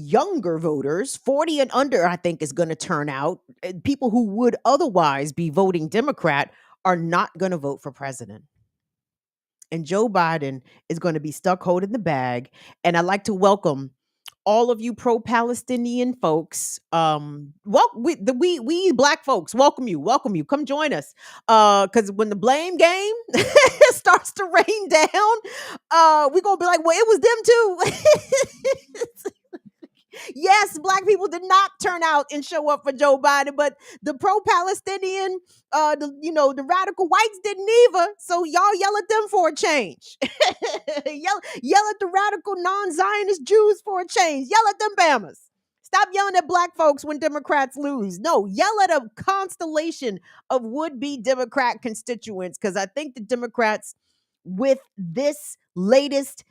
Speaker 1: younger voters, 40 and under, I think, is going to turn out. People who would otherwise be voting Democrat are not going to vote for president. And Joe Biden is going to be stuck holding the bag. And I'd like to welcome all of you pro-Palestinian folks. We black folks, welcome you. Come join us. Because when the blame game starts to rain down, we're going to be like, well, it was them too. Yes, black people did not turn out and show up for Joe Biden, but the pro-Palestinian, the radical whites didn't either. So y'all yell at them for a change. yell at the radical non-Zionist Jews for a change. Yell at them Bammers. Stop yelling at black folks when Democrats lose. No, yell at a constellation of would-be Democrat constituents, because I think the Democrats, with this latest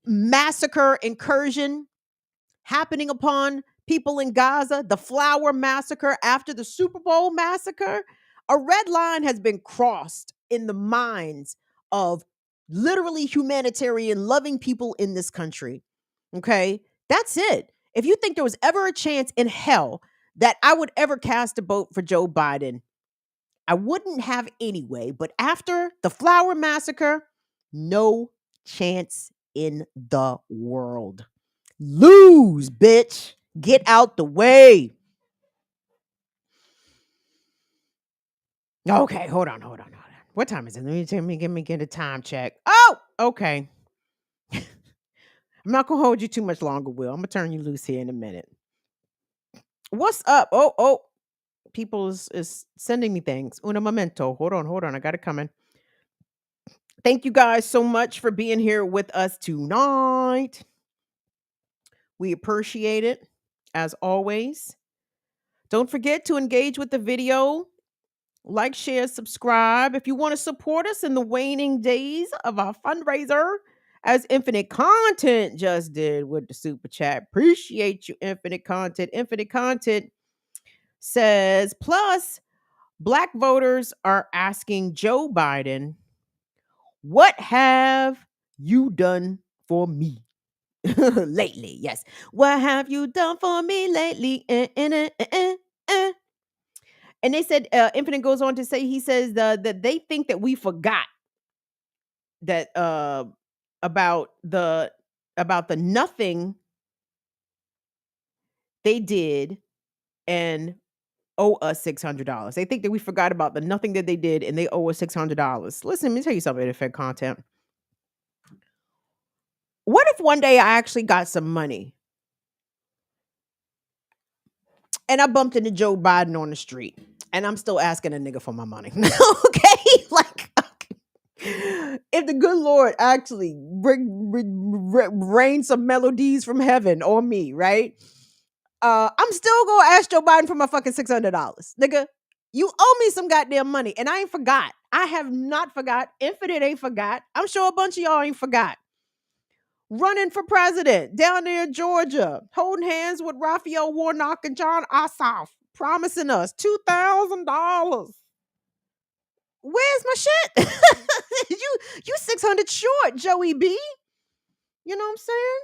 Speaker 1: massacre incursion happening upon people in Gaza, the Flour Massacre after the Super Bowl massacre, a red line has been crossed in the minds of literally humanitarian loving people in this country. Okay, that's it. If you think there was ever a chance in hell that I would ever cast a vote for Joe Biden, I wouldn't have anyway. But after the Flour Massacre, no chance in the world. Lose, bitch. Get out the way. Okay, hold on. What time is it? Let me get a time check. Oh, okay. I'm not gonna hold you too much longer, Will. I'm gonna turn you loose here in a minute. What's up? Oh, people is sending me things. Un momento. Hold on. I got it coming. Thank you guys so much for being here with us tonight. We appreciate it, as always. Don't forget to engage with the video. Like, share, subscribe. If you want to support us in the waning days of our fundraiser, as Infinite Content just did with the super chat. Appreciate you, Infinite Content. Infinite Content says, plus, black voters are asking Joe Biden, what have you done for me? Lately, yes. What have you done for me lately? And they said, Infinite goes on to say, he says that they think that we forgot that about the nothing they did and owe us $600. They think that we forgot about the nothing that they did and they owe us $600. Listen, let me tell you something, Infinite Content. What if one day I actually got some money and I bumped into Joe Biden on the street and I'm still asking a nigga for my money? Okay? Like, if the good Lord actually rain some melodies from heaven on me, right? I'm still gonna ask Joe Biden for my fucking $600. Nigga, you owe me some goddamn money and I ain't forgot. I have not forgot. Infinite ain't forgot. I'm sure a bunch of y'all ain't forgot. Running for president down there in Georgia, holding hands with Raphael Warnock and John Ossoff, promising us $2,000. Where's my shit? you 600 short, Joey B. You know what I'm saying?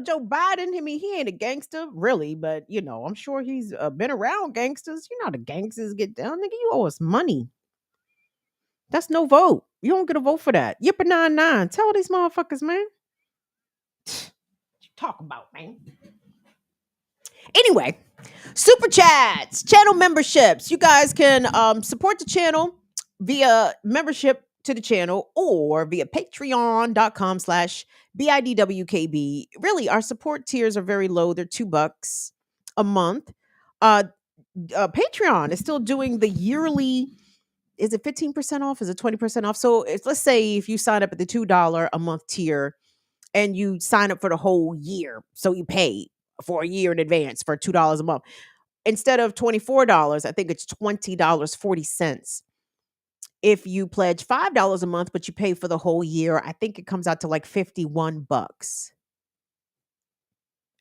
Speaker 1: Joe Biden. I mean, he ain't a gangster, really, but I'm sure he's been around gangsters. You know how the gangsters get down, nigga. You owe us money. That's no vote. You don't get a vote for that. Yipper 99. Tell these motherfuckers, man. What you talk about, man? Anyway, super chats, channel memberships. You guys can support the channel via membership to the channel or via patreon.com/BIDWKB. Really, our support tiers are very low. They're $2 a month. Uh, Patreon is still doing the yearly. Is it 15% off? Is it 20% off? So let's say if you sign up at the $2 a month tier and you sign up for the whole year, so you pay for a year in advance for $2 a month. Instead of $24, I think it's $20.40. If you pledge $5 a month, but you pay for the whole year, I think it comes out to like $51.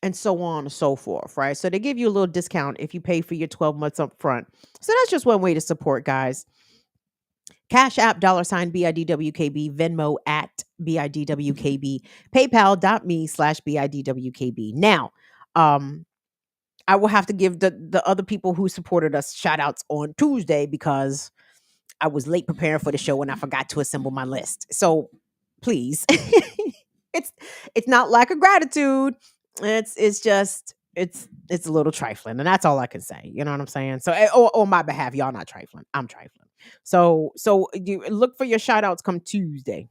Speaker 1: And so on and so forth, right? So they give you a little discount if you pay for your 12 months up front. So that's just one way to support, guys. Cash App, $BIDWKB, Venmo at BIDWKB, PayPal.me/BIDWKB. Now, I will have to give the other people who supported us shout outs on Tuesday because I was late preparing for the show and I forgot to assemble my list. So please, it's not lack of gratitude. It's just it's a little trifling, and that's all I can say. You know what I'm saying? So on my behalf, y'all not trifling. I'm trifling. So you look for your shout outs come Tuesday.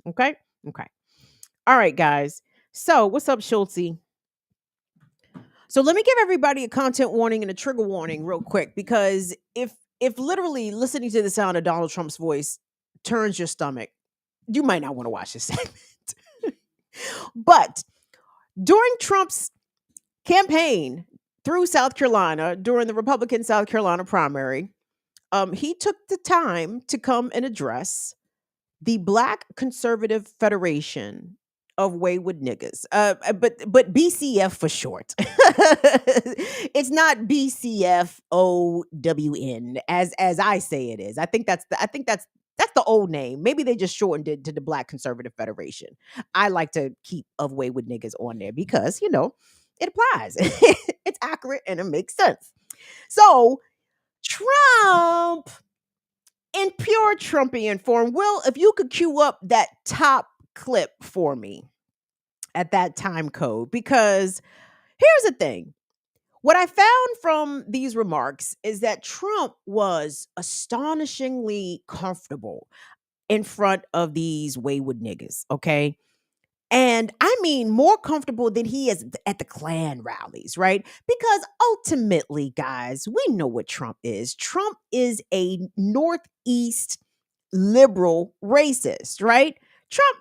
Speaker 1: Okay? Okay. All right, guys. So what's up, Schultzy? So let me give everybody a content warning and a trigger warning real quick, because if literally listening to the sound of Donald Trump's voice turns your stomach, you might not want to watch this segment. But during Trump's campaign through South Carolina, during the Republican South Carolina primary, he took the time to come and address the Black Conservative Federation of Wayward Niggas, but BCF for short. It's not BCFOWN as I say it is. I think that's the old name. Maybe they just shortened it to the Black Conservative Federation. I like to keep of Wayward Niggas on there because it applies. It's accurate and it makes sense. So Trump, in pure Trumpian form, Will, if you could cue up that top clip for me at that time code, because here's the thing. What I found from these remarks is that Trump was astonishingly comfortable in front of these wayward niggas, okay? And I mean more comfortable than he is at the Klan rallies, right? Because ultimately, guys, we know what Trump is. Trump is a Northeast liberal racist, right? Trump,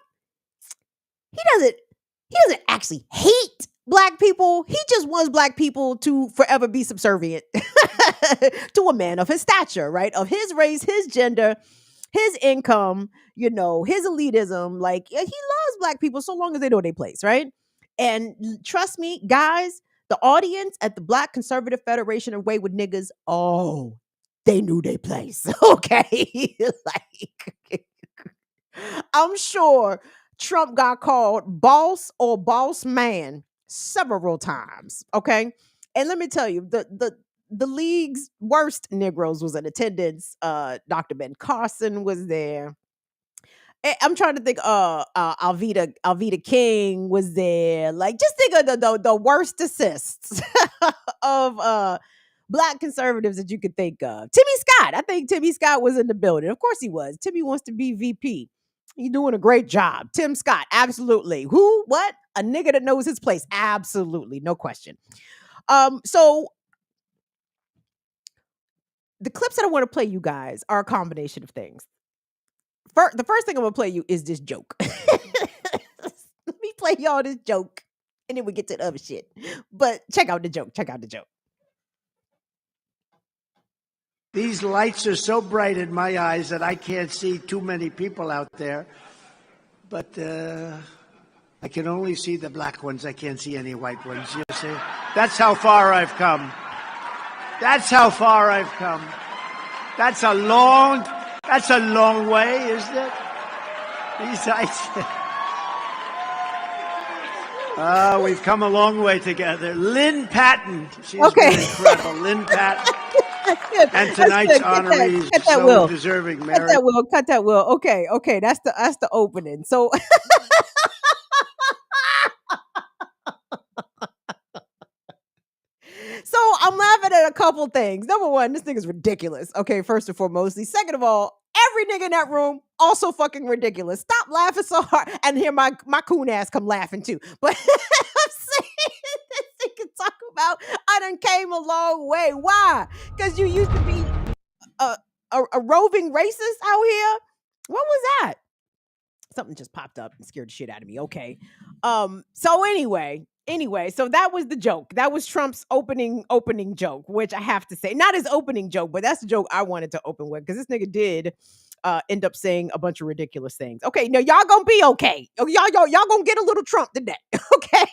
Speaker 1: he doesn't actually hate Black people. He just wants Black people to forever be subservient to a man of his stature, right? Of his race, his gender, his income, his elitism. Like, he loves Black people so long as they know their place, right? And trust me, guys, the audience at the Black Conservative Federation of Wayward Niggas, oh, they knew their place, okay? Like, I'm sure Trump got called boss or boss man several times, okay? And let me tell you, the league's worst Negroes was in attendance. Dr. Ben Carson was there. I'm trying to think. Alveda King was there. Like, just think of the worst assists of Black conservatives that you could think of. Timmy Scott. I think Timmy Scott was in the building. Of course he was. Timmy wants to be VP. He's doing a great job. Tim Scott, absolutely. Who? What? A nigga that knows his place. Absolutely, no question. So the clips that I want to play you guys are a combination of things. The first thing I'm going to play you is this joke. Let me play y'all this joke, and then we get to the other shit. But check out the joke.
Speaker 9: These lights are so bright in my eyes that I can't see too many people out there. But I can only see the black ones. I can't see any white ones, you see? That's how far I've come. That's how far I've come. That's a long way, isn't it? These lights. We've come a long way together. Lynn Patton. She's been incredible. Lynn Patton. And tonight's honorees so deserving.
Speaker 1: Cut that, Will. Okay. That's the opening. So I'm laughing at a couple things. Number one, this thing is ridiculous. Okay, first and foremost. Second of all, Every nigga in that room also fucking ridiculous. Stop laughing so hard. And here my coon ass come laughing too. But I'm saying this nigga talk about I done came a long way. Why? Because you used to be a roving racist out here. What was that? Something just popped up and scared the shit out of me. Okay. So anyway, so that was the joke. That was Trump's opening joke, which I have to say, not his opening joke, but that's the joke I wanted to open with, because this nigga did end up saying a bunch of ridiculous things. Okay, now y'all gonna be okay. Y'all gonna get a little Trump today. Okay,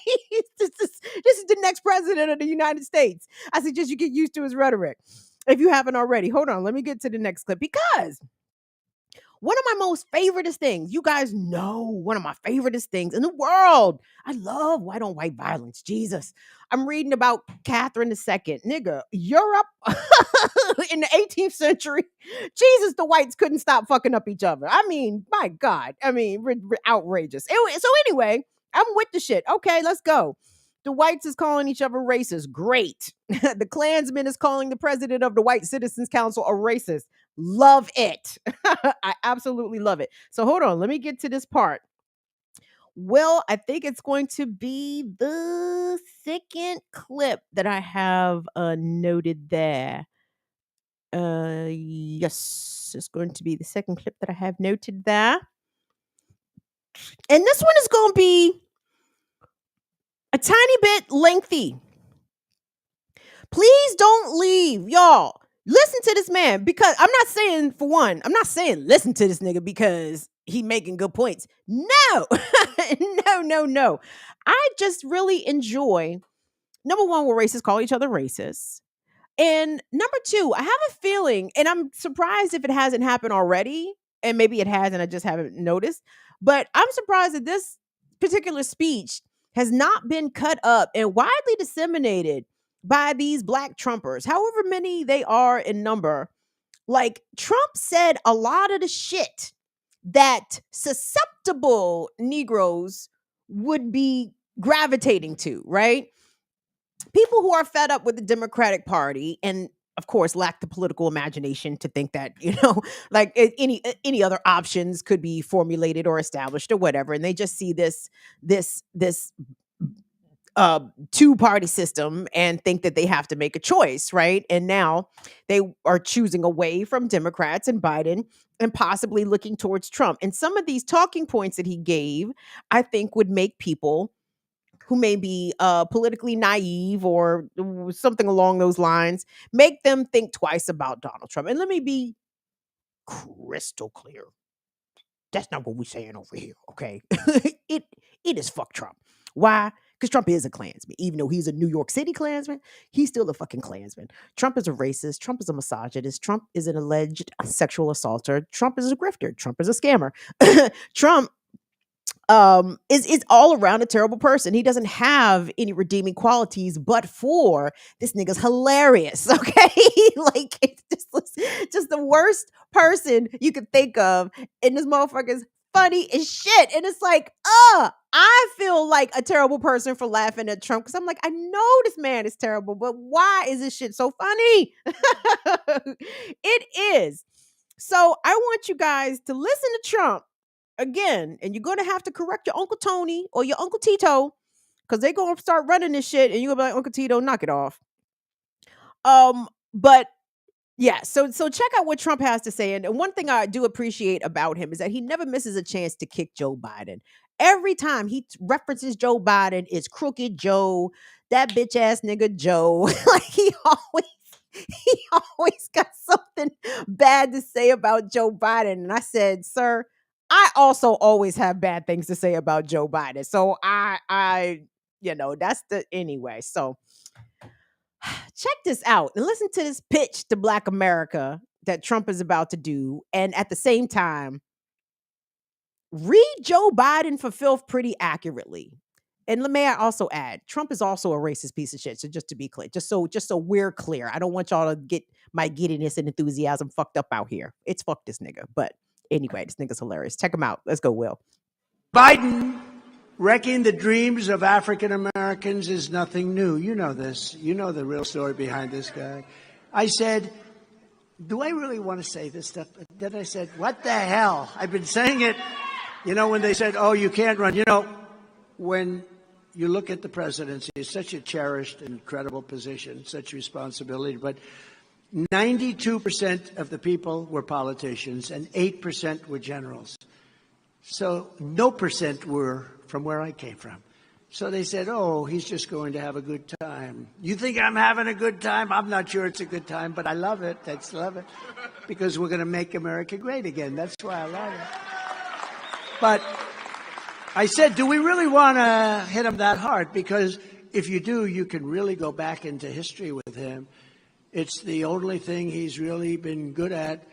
Speaker 1: this is the next president of the United States. I suggest you get used to his rhetoric if you haven't already. Hold on, let me get to the next clip, because one of my most favoriteest things, you guys know, one of my favoriteest things in the world. I love white on white violence. Jesus. I'm reading about Catherine II. Nigga, Europe in the 18th century. Jesus, the whites couldn't stop fucking up each other. I mean, my God. I mean, outrageous. So anyway, I'm with the shit. Okay, let's go. The whites is calling each other racist. Great. The Klansman is calling the president of the White Citizens Council a racist. Love it. I absolutely love it. So hold on. Let me get to this part. Well, I think it's going to be the second clip that I have noted there. Yes, it's going to be the second clip that I have noted there. And this one is going to be a tiny bit lengthy. Please don't leave, y'all. Listen to this man, because I'm not saying, for one, I'm not saying listen to this nigga because he making good points. No, no. I just really enjoy, number one, where racists call each other racist. And number two, I have a feeling, and I'm surprised if it hasn't happened already, and maybe it has and I just haven't noticed, but I'm surprised that this particular speech has not been cut up and widely disseminated by these black Trumpers, however many they are in number. Like, Trump said a lot of the shit that susceptible Negroes would be gravitating to, right? People who are fed up with the Democratic Party and, of course, lack the political imagination to think that, like any other options could be formulated or established or whatever. And they just see this two-party system and think that they have to make a choice, right? And now they are choosing away from Democrats and Biden and possibly looking towards Trump. And some of these talking points that he gave, I think, would make people who may be politically naive or something along those lines, make them think twice about Donald Trump. And let me be crystal clear. That's not what we're saying over here, okay? It is fuck Trump. Why? Because Trump is a Klansman. Even though he's a New York City Klansman, he's still a fucking Klansman. Trump is a racist. Trump is a misogynist. Trump is an alleged sexual assaulter. Trump is a grifter. Trump is a scammer. Trump is all around a terrible person. He doesn't have any redeeming qualities, but for this nigga's hilarious. Okay. Like, it's just the worst person you could think of. And this motherfucker's funny as shit. And it's like, I feel like a terrible person for laughing at Trump, because I'm like, I know this man is terrible, but why is this shit so funny? It is. So I want you guys to listen to Trump again, and you're going to have to correct your Uncle Tony or your Uncle Tito, because they're going to start running this shit, and you're going to be like, Uncle Tito, knock it off. But yeah, so check out what Trump has to say. And one thing I do appreciate about him is that he never misses a chance to kick Joe Biden. Every time he references Joe Biden, it's crooked Joe, that bitch ass nigga Joe. Like, he always got something bad to say about Joe Biden. And I said, sir, I also always have bad things to say about Joe Biden. So I that's the anyway. So check this out and listen to this pitch to Black America that Trump is about to do. And at the same time, read Joe Biden for filth pretty accurately. And may I also add, Trump is also a racist piece of shit. So just to be clear, just so we're clear, I don't want y'all to get my giddiness and enthusiasm fucked up out here. It's fuck this nigga. But anyway, this nigga's hilarious. Check him out. Let's go, Will.
Speaker 9: Biden wrecking the dreams of African Americans is nothing new. You know this. You know the real story behind this guy. I said, do I really want to say this stuff? Then I said, what the hell? I've been saying it, when they said, oh, you can't run. When you look at the presidency, it's such a cherished, incredible position, such responsibility. But 92% of the people were politicians and 8% were generals. So no percent were from where I came from. So they said, oh, he's just going to have a good time. You think I'm having a good time? I'm not sure it's a good time, but I love it. I love it. Because we're going to make America great again. That's why I love it. But I said, do we really want to hit him that hard? Because if you do, you can really go back into history with him. It's the only thing he's really been good at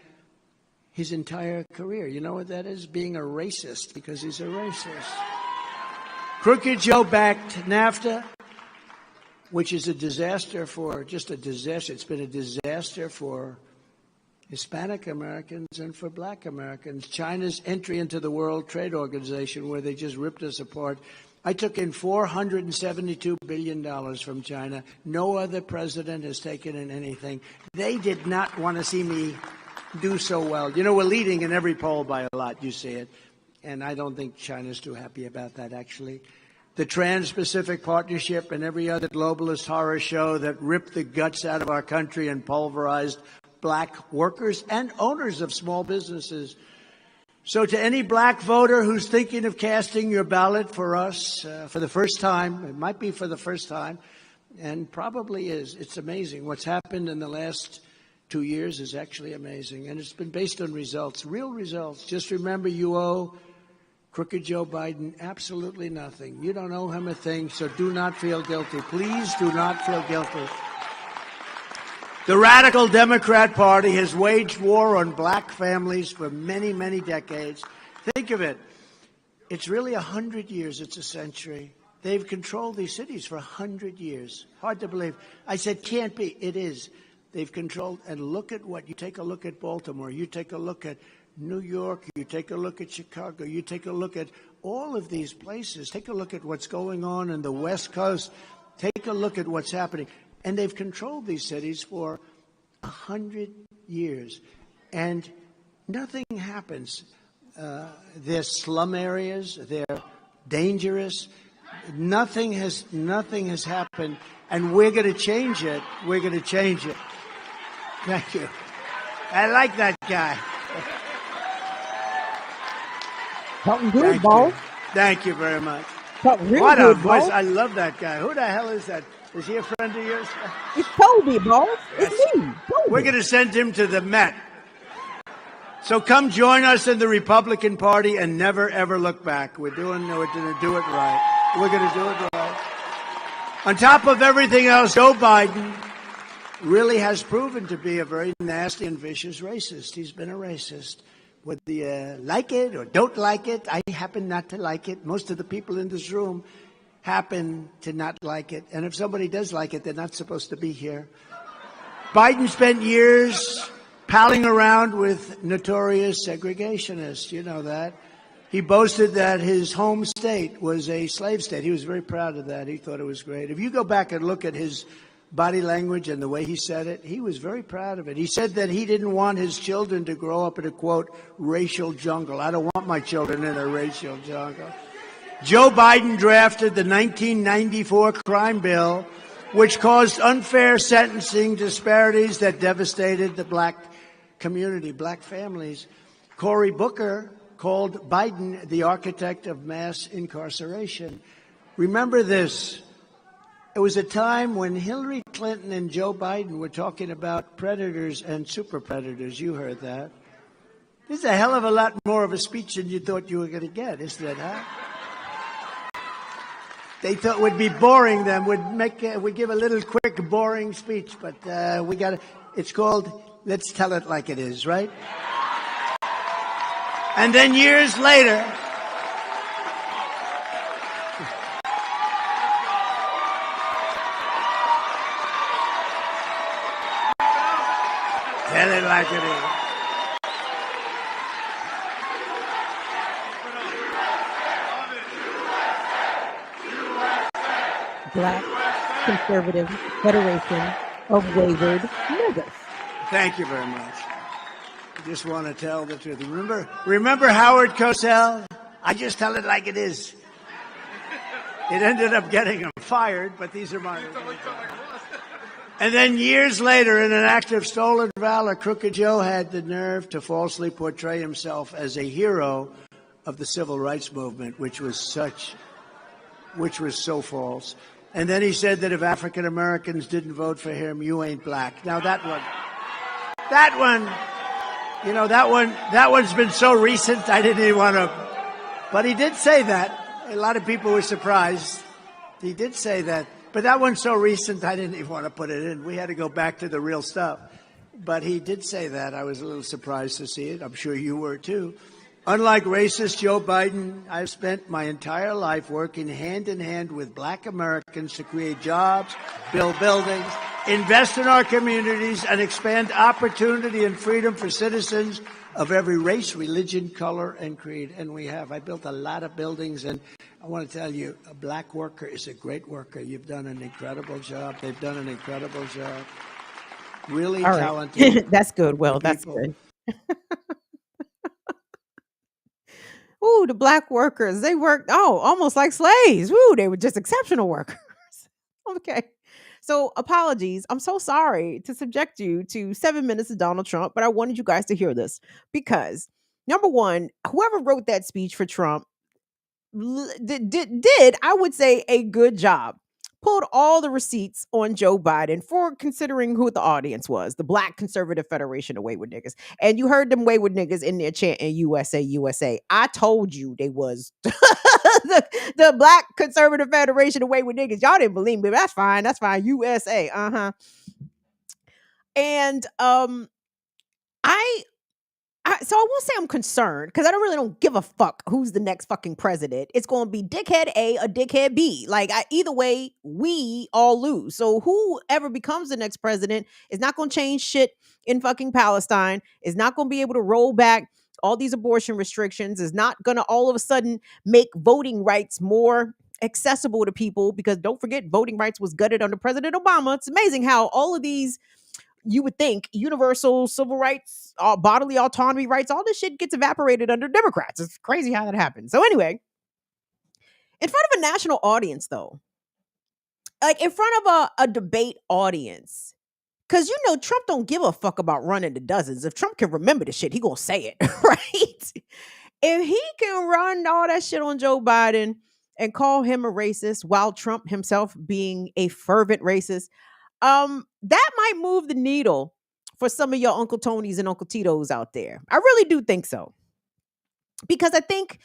Speaker 9: his entire career. You know what that is? Being a racist, because he's a racist. Crooked Joe backed NAFTA, which is a disaster It's been a disaster for Hispanic Americans and for black Americans. China's entry into the World Trade Organization, where they just ripped us apart. I took in $472 billion from China. No other president has taken in anything. They did not want to see me do so well. We're leading in every poll by a lot. You see it. And I don't think China's too happy about that, actually. The Trans-Pacific Partnership and every other globalist horror show that ripped the guts out of our country and pulverized black workers and owners of small businesses. So to any black voter who's thinking of casting your ballot for us for the first time, it might be for the first time, and probably is. It's amazing. What's happened in the last 2 years is actually amazing. And it's been based on results, real results. Just remember, you owe Crooked Joe Biden absolutely nothing. You don't owe him a thing, so do not feel guilty. Please do not feel guilty. The radical Democrat Party has waged war on black families for many, many decades. Think of it. It's really 100 years. It's a century. They've controlled these cities for 100 years. Hard to believe. I said, can't be. It is. They've controlled. And look at what. You take a look at Baltimore. You take a look at New York, you take a look at Chicago, you take a look at all of these places, take a look at what's going on in the West Coast, take a look at what's happening. And they've controlled these cities for 100 years. And nothing happens. They're slum areas, they're dangerous. Nothing has happened. And we're going to change it. We're going to change it. Thank you. I like that guy.
Speaker 1: Talking good, boss.
Speaker 9: Thank you very much.
Speaker 1: Talking real
Speaker 9: what
Speaker 1: good,
Speaker 9: a voice.
Speaker 1: boss.
Speaker 9: I love that guy. Who the hell is that? Is he a friend of yours?
Speaker 1: It's Toby, boss. It's me, Toby.
Speaker 9: We're going to send him to the Met. So come join us in the Republican Party and never, ever look back. We're going to do it right. We're going to do it right. On top of everything else, Joe Biden really has proven to be a very nasty and vicious racist. He's been a racist. Whether you like it or don't like it, I happen not to like it. Most of the people in this room happen to not like it. And if somebody does like it, they're not supposed to be here. Biden spent years palling around with notorious segregationists. You know that. He boasted that his home state was a slave state. He was very proud of that. He thought it was great. If you go back and look at his body language and the way he said it, he was very proud of it. He said that he didn't want his children to grow up in a, quote, racial jungle. I don't want my children in a racial jungle. Joe Biden drafted the 1994 crime bill, which caused unfair sentencing disparities that devastated the black community, black families. Cory Booker called Biden the architect of mass incarceration. Remember this. It was a time when Hillary Clinton and Joe Biden were talking about predators and super predators. You heard that. This is a hell of a lot more of a speech than you thought you were going to get, isn't it, huh? They thought would be boring them, would give a little quick, boring speech, but it's called Let's Tell It Like It Is, right? And then years later, tell it like it is.
Speaker 1: Black Conservative Federation of Wayward Niggas.
Speaker 9: Thank you very much. I just want to tell the truth. Remember Howard Cosell? I just tell it like it is. It ended up getting him fired, but these are my... And then years later, in an act of stolen valor, Crooked Joe had the nerve to falsely portray himself as a hero of the civil rights movement, which was so false. And then he said that if African Americans didn't vote for him, you ain't black. Now that one's been so recent, I didn't even want to. But he did say that. A lot of people were surprised. He did say that. But that one's so recent, I didn't even want to put it in. We had to go back to the real stuff. But he did say that. I was a little surprised to see it. I'm sure you were too. Unlike racist Joe Biden, I've spent my entire life working hand in hand with black Americans to create jobs, build buildings, invest in our communities, and expand opportunity and freedom for citizens of every race, religion, color, and creed. And we have. I built a lot of buildings, and I want to tell you, a black worker is a great worker. You've done an incredible job. They've done an incredible job. Really
Speaker 1: All right.
Speaker 9: talented.
Speaker 1: That's good. Well, that's
Speaker 9: people.
Speaker 1: good. Ooh, the black workers, they worked, almost like slaves. Ooh, they were just exceptional workers. Okay. So apologies. I'm so sorry to subject you to 7 minutes of Donald Trump, but I wanted you guys to hear this because number one, whoever wrote that speech for Trump did, I would say, a good job. Pulled all the receipts on Joe Biden for considering who the audience was, the Black Conservative Federation of Wayward Niggas. And you heard them wayward niggas in there chanting USA, USA. I told you they was the Black Conservative Federation of Wayward Niggas. Y'all didn't believe me. That's fine. That's fine. USA. And so I won't say I'm concerned because I don't give a fuck who's the next fucking president. It's going to be dickhead A or dickhead B. Like either way, we all lose. So whoever becomes the next president is not going to change shit in fucking Palestine. Is not going to be able to roll back all these abortion restrictions. Is not going to all of a sudden make voting rights more accessible to people because don't forget voting rights was gutted under President Obama. It's amazing how all of these, you would think, universal civil rights, bodily autonomy rights, all this shit gets evaporated under Democrats. It's crazy how that happens. So anyway, in front of a national audience, though, like in front of a debate audience, because Trump don't give a fuck about running the dozens. If Trump can remember the shit, he gonna say it, right? If he can run all that shit on Joe Biden and call him a racist while Trump himself being a fervent racist, that might move the needle for some of your Uncle Tonys and Uncle Tito's out there. I really do think so. Because I think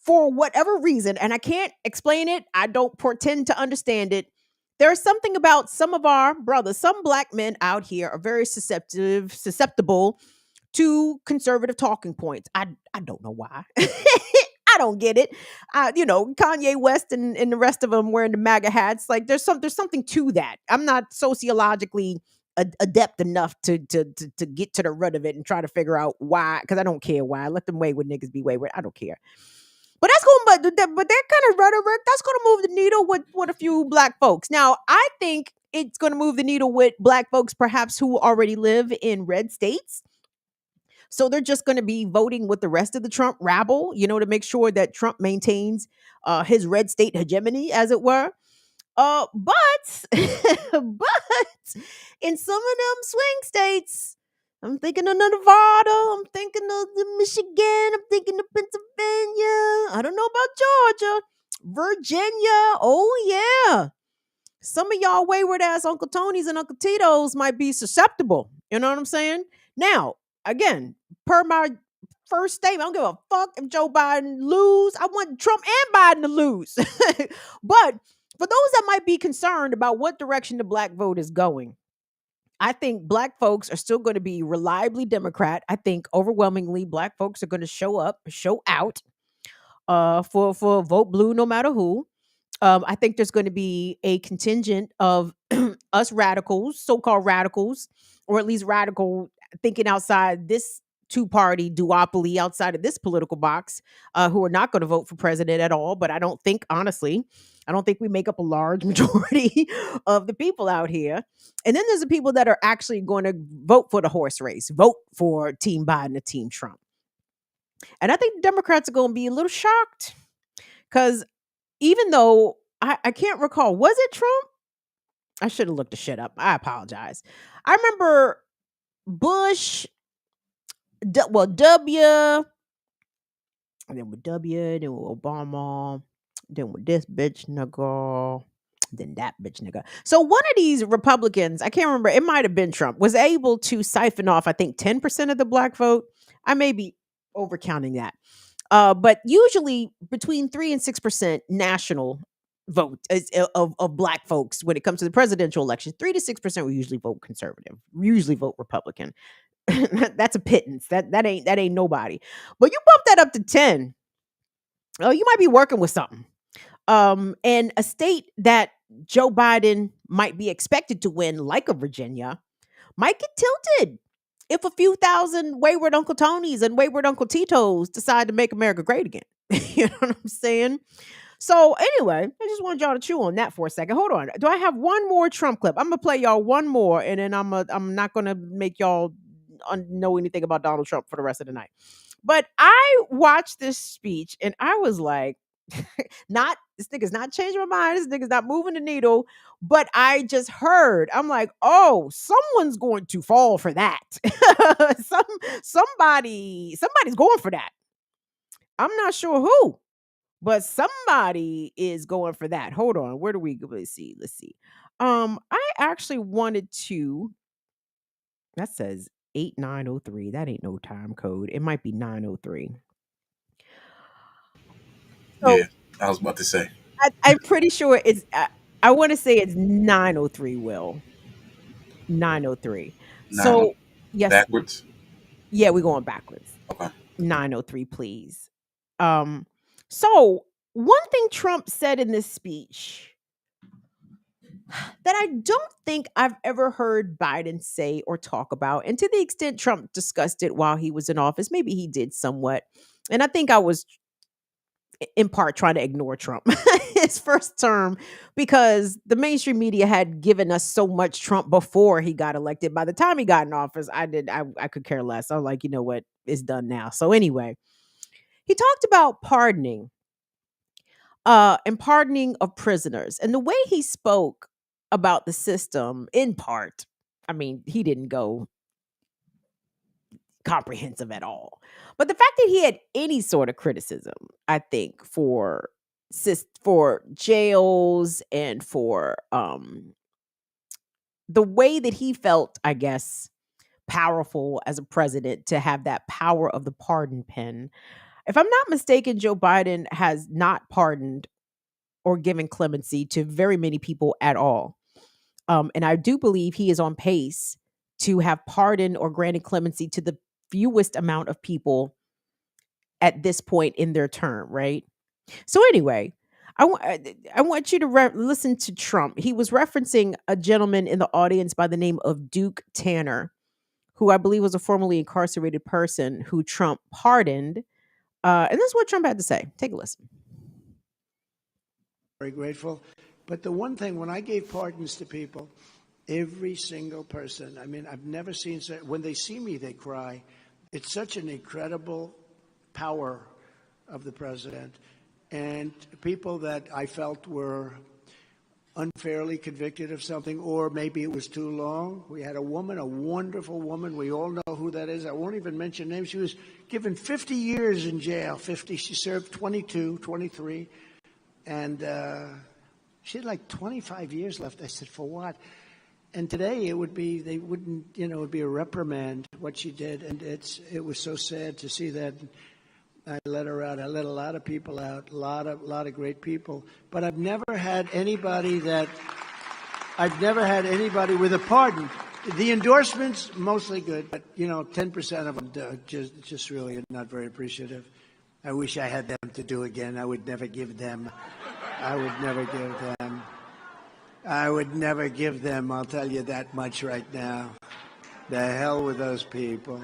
Speaker 1: for whatever reason, and I can't explain it, I don't pretend to understand it, there's something about some of our brothers, some black men out here are very susceptible to conservative talking points. I don't know why. I don't get it. Kanye West and the rest of them wearing the MAGA hats. Like there's something to that. I'm not sociologically adept enough to get to the root of it and try to figure out why, because I don't care why. Let them wayward niggas be wayward. I don't care. But but that kind of rhetoric, that's going to move the needle with a few black folks. Now, I think it's going to move the needle with black folks perhaps who already live in red states. So they're just going to be voting with the rest of the Trump rabble, to make sure that Trump maintains his red state hegemony, as it were. But in some of them swing states, I'm thinking of Nevada, I'm thinking of the Michigan, I'm thinking of Pennsylvania. I don't know about Georgia, Virginia. Oh yeah. Some of y'all wayward ass Uncle Tonys and Uncle Tito's might be susceptible. You know what I'm saying? Now, again, per my first statement, I don't give a fuck if Joe Biden lose. I want Trump and Biden to lose. But for those that might be concerned about what direction the black vote is going, I think black folks are still going to be reliably Democrat. I think overwhelmingly black folks are going to show out for vote blue no matter who. I think there's going to be a contingent of us radicals, so-called radicals, or at least radical thinking outside this two-party duopoly, outside of this political box, who are not going to vote for president at all. But I don't think, honestly, I don't think we make up a large majority of the people out here. And then there's the people that are actually going to vote for the horse race, vote for Team Biden or Team Trump. And I think the Democrats are going to be a little shocked because even though I can't recall, was it Trump? I should have looked the shit up. I apologize. I remember Bush, W, and then with W, then with Obama, then with this bitch nigga, then that bitch nigga. So one of these Republicans, I can't remember, it might have been Trump, was able to siphon off, I think, 10% of the black vote. I may be overcounting that. But usually between 3 and 6% national vote of black folks when it comes to the presidential election, 3 to 6% will usually vote conservative, usually vote Republican. That's a pittance. That ain't nobody. But you bump that up to 10. Oh, you might be working with something. And a state that Joe Biden might be expected to win, like a Virginia, might get tilted if a few thousand wayward Uncle Tonys and wayward Uncle Titos decide to make America great again. You know what I'm saying? So anyway, I just wanted y'all to chew on that for a second. Hold on. Do I have one more Trump clip? I'm gonna play y'all one more, and then I'm not gonna make y'all know anything about Donald Trump for the rest of the night. But I watched this speech and I was like, this nigga's not changing my mind. This nigga's not moving the needle. But I just heard, I'm like, oh, someone's going to fall for that. Somebody's going for that. I'm not sure who, but somebody is going for that. Hold on. Where do we go? Let's see. I actually wanted to, that says 8903. That ain't no time code. It might be 903. So,
Speaker 10: Yeah, I was about to say.
Speaker 1: I'm pretty sure it's, I want to say it's 903, Will. 903. So, yes.
Speaker 10: Backwards?
Speaker 1: Yeah, we're going backwards.
Speaker 10: Okay.
Speaker 1: 903, please. So one thing Trump said in this speech that I don't think I've ever heard Biden say or talk about, and to the extent Trump discussed it while he was in office, maybe he did somewhat. And I think I was in part trying to ignore Trump his first term because the mainstream media had given us so much Trump before he got elected. By the time he got in office, I could care less. I was like, you know what, it's done now. So anyway, he talked about pardoning and pardoning of prisoners. And the way he spoke about the system, in part, I mean, he didn't go comprehensive at all. But the fact that he had any sort of criticism, I think, for jails and for the way that he felt, I guess, powerful as a president to have that power of the pardon pen. If I'm not mistaken, Joe Biden has not pardoned or given clemency to very many people at all. And I do believe he is on pace to have pardoned or granted clemency to the fewest amount of people at this point in their term, right? So anyway, I want you to listen to Trump. He was referencing a gentleman in the audience by the name of Duke Tanner, who I believe was a formerly incarcerated person who Trump pardoned. And this is what Trump had to say. Take a listen.
Speaker 9: Very grateful. But the one thing, when I gave pardons to people, every single person, I mean, I've never seen, when they see me, they cry. It's such an incredible power of the president. And people that I felt were unfairly convicted of something, or maybe it was too long. We had a woman, a wonderful woman. We all know who that is. I won't even mention names. She was given 50 years in jail, 50. She served 22, 23. And she had like 25 years left. I said, for what? And today it would be, they wouldn't, it would be a reprimand, what she did. And it was so sad to see that. I let her out. I let a lot of people out, a lot of great people. But I've never had anybody with a pardon. The endorsements, mostly good, but 10% of them just really not very appreciative. I wish I had them to do again. I would never give them. I would never give them. I'll tell you that much right now. The hell with those people.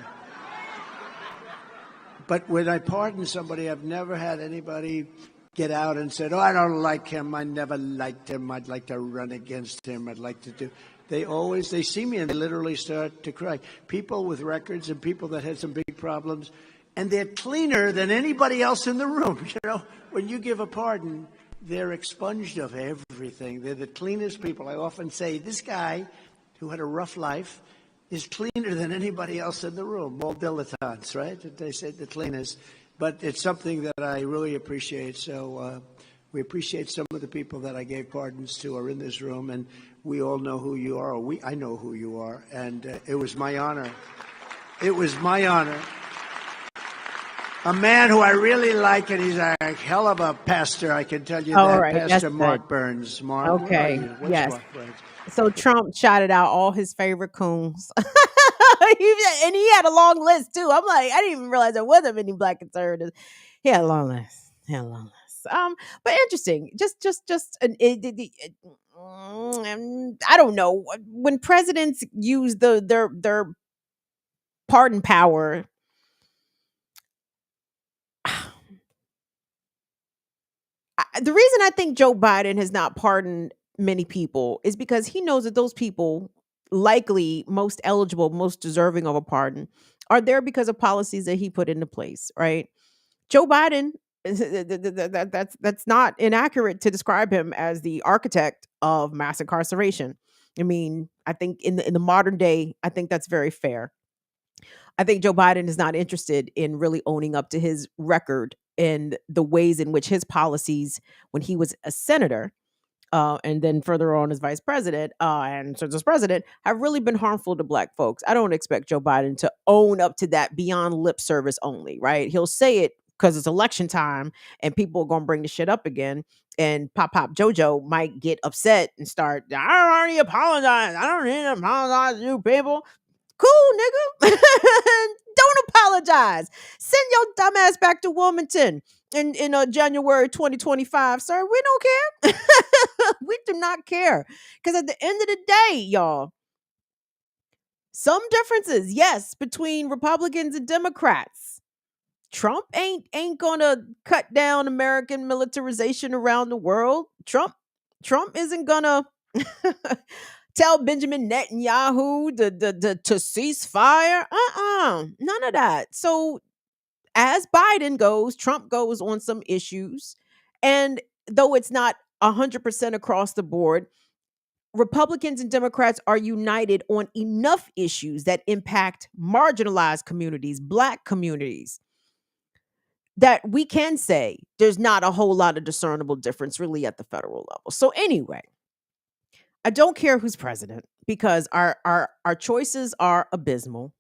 Speaker 9: But when I pardon somebody, I've never had anybody get out and said, "Oh, I don't like him. I never liked him. I'd like to run against him. I'd like to do." They see me and they literally start to cry. People with records and people that had some big problems, and they're cleaner than anybody else in the room. When you give a pardon, they're expunged of everything. They're the cleanest people. I often say, this guy who had a rough life is cleaner than anybody else in the room. All dilettantes, right? They say the cleanest. But it's something that I really appreciate. So we appreciate some of the people that I gave pardons to are in this room, and we all know who you are. I know who you are, and it was my honor. It was my honor. A man who I really like, and he's a hell of a pastor, I can tell you
Speaker 1: All
Speaker 9: that.
Speaker 1: right,
Speaker 9: Pastor
Speaker 1: that's
Speaker 9: Mark
Speaker 1: good.
Speaker 9: Burns. Mark,
Speaker 1: Okay,
Speaker 9: where are you? Where's
Speaker 1: yes.
Speaker 9: Mark Burns?
Speaker 1: So Trump shouted out all his favorite coons. And he had a long list too. I'm like, I didn't even realize there wasn't many black conservatives. He had a long list. But interesting. I don't know, when presidents use their pardon power. The reason I think Joe Biden has not pardoned many people is because he knows that those people, likely most eligible, most deserving of a pardon, are there because of policies that he put into place, right? Joe Biden, that's not inaccurate to describe him as the architect of mass incarceration. I mean, I think in the modern day, I think that's very fair. I think Joe Biden is not interested in really owning up to his record and the ways in which his policies, when he was a senator, and then further on as vice president, and since as president, have really been harmful to black folks. I don't expect Joe Biden to own up to that beyond lip service only, right? He'll say it because it's election time and people are going to bring the shit up again. And Pop Jojo might get upset and start, I already apologize. I don't need to apologize to you people. Cool, nigga. Don't apologize. Send your dumb ass back to Wilmington in January 2025, sir. We don't care. We do not care. Because at the end of the day, y'all, some differences, yes, between Republicans and Democrats. Trump ain't gonna cut down American militarization around the world. Trump isn't gonna tell Benjamin Netanyahu to cease fire. None of that. So as Biden goes, Trump goes on some issues. And though it's not 100% across the board, Republicans and Democrats are united on enough issues that impact marginalized communities, black communities, that we can say there's not a whole lot of discernible difference really at the federal level. So anyway, I don't care who's president because our choices are abysmal.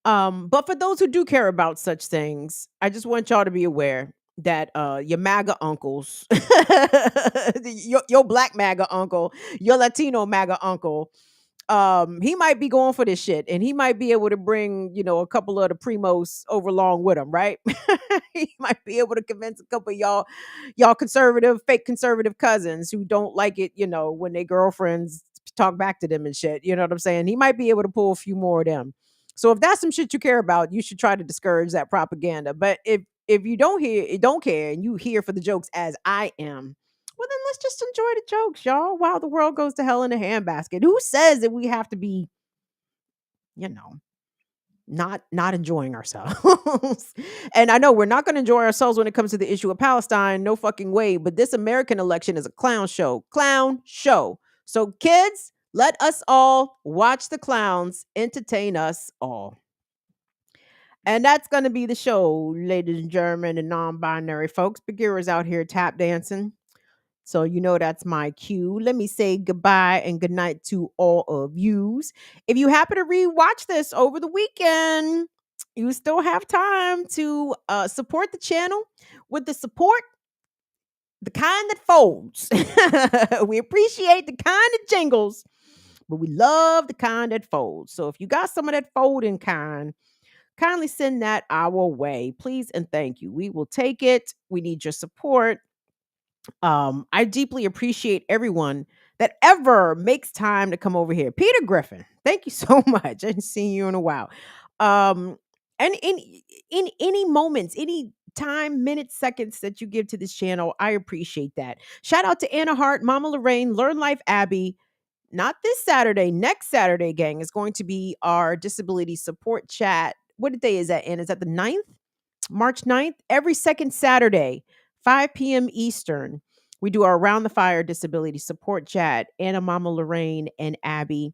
Speaker 1: But for those who do care about such things, I just want y'all to be aware that your MAGA uncles, your black MAGA uncle, your Latino MAGA uncle, he might be going for this shit, and he might be able to bring, a couple of the primos over along with him, right? He might be able to convince a couple of y'all fake conservative cousins who don't like it, when their girlfriends talk back to them and shit. You know what I'm saying? He might be able to pull a few more of them. So if that's some shit you care about, you should try to discourage that propaganda. But if you don't care, and you here for the jokes as I am, well, then let's just enjoy the jokes, y'all, while the world goes to hell in a handbasket. Who says that we have to be, not enjoying ourselves? And I know we're not going to enjoy ourselves when it comes to the issue of Palestine. No fucking way. But this American election is a clown show. So kids, let us all watch the clowns entertain us all. And that's going to be the show, ladies and gentlemen and non-binary folks. Bagheera's out here tap dancing. So that's my cue. Let me say goodbye and good night to all of yous. If you happen to rewatch this over the weekend, you still have time to support the channel with the support, the kind that folds. We appreciate the kind that jingles, but we love the kind that folds. So if you got some of that folding kind, kindly send that our way, please and thank you. We will take it. We need your support. I deeply appreciate everyone that ever makes time to come over here. Peter Griffin, thank you so much. I haven't seen you in a while. And in any moments, any time, minutes, seconds that you give to this channel. I appreciate that. Shout out to Anna Hart, Mama Lorraine, Learn Life Abby. Not this Saturday, next Saturday, gang, is going to be our disability support chat. What day is that, Anna? Is that the 9th? March 9th? Every second Saturday, 5 p.m. Eastern, we do our Around the Fire disability support chat. Anna, Mama Lorraine, and Abby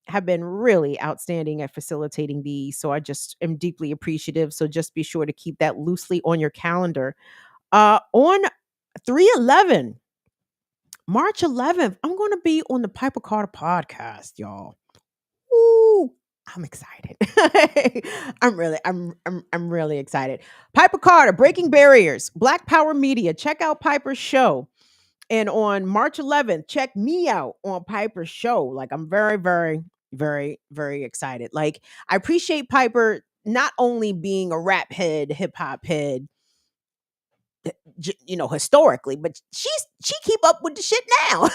Speaker 1: have been really outstanding at facilitating these. So I just am deeply appreciative. So just be sure to keep that loosely on your calendar. On 3/11, March 11th, I'm going to be on the Piper Carter podcast, y'all. Ooh, I'm excited. I'm really excited. Piper Carter, Breaking Barriers, Black Power Media. Check out Piper's show. And on March 11th, check me out on Piper's show. Like, I'm very, very, very, very excited. Like, I appreciate Piper not only being a rap head, hip hop head, historically, but she keep up with the shit now.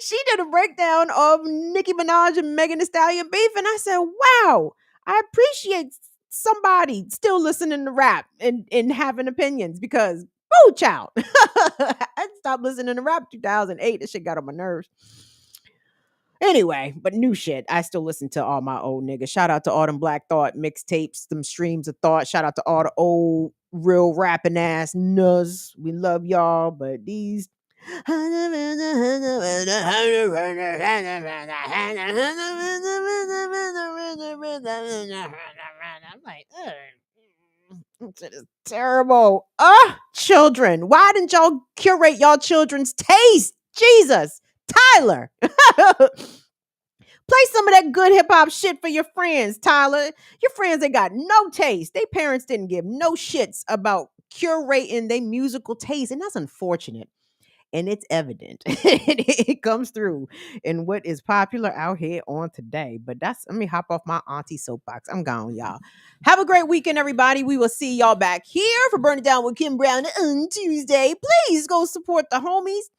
Speaker 1: she did a breakdown of Nicki Minaj and Megan Thee Stallion beef, and I said, wow, I appreciate somebody still listening to rap and having opinions, because woo, child. I stopped listening to rap 2008. This shit got on my nerves. Anyway, but new shit. I still listen to all my old niggas. Shout out to all them Black Thought mixtapes, them streams of thought. Shout out to all the old real rapping ass nuts. We love y'all, but these I'm like, it is terrible. Children. Why didn't y'all curate y'all children's taste? Jesus. Tyler. Play some of that good hip hop shit for your friends, Tyler. Your friends, they got no taste. Their parents didn't give no shits about curating their musical taste. And that's unfortunate. And it's evident. It comes through in what is popular out here on today. But let me hop off my auntie soapbox. I'm gone, y'all. Have a great weekend, everybody. We will see y'all back here for Burn It Down with Kim Brown on Tuesday. Please go support the homies.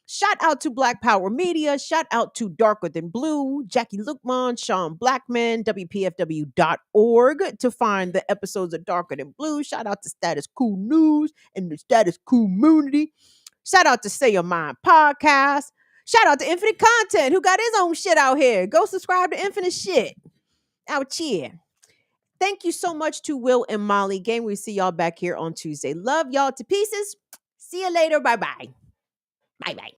Speaker 1: Shout out to Black Power Media. Shout out to Darker Than Blue, Jackie Lukman, Sean Blackman, WPFW.org to find the episodes of Darker Than Blue. Shout out to Status Cool News and the Status Cool Community. Shout out to Say Your Mind Podcast. Shout out to Infinite Content, who got his own shit out here. Go subscribe to Infinite Shit out here. Thank you so much to Will and Molly. Gang, we'll see y'all back here on Tuesday. Love y'all to pieces. See you later. Bye-bye. Bye-bye.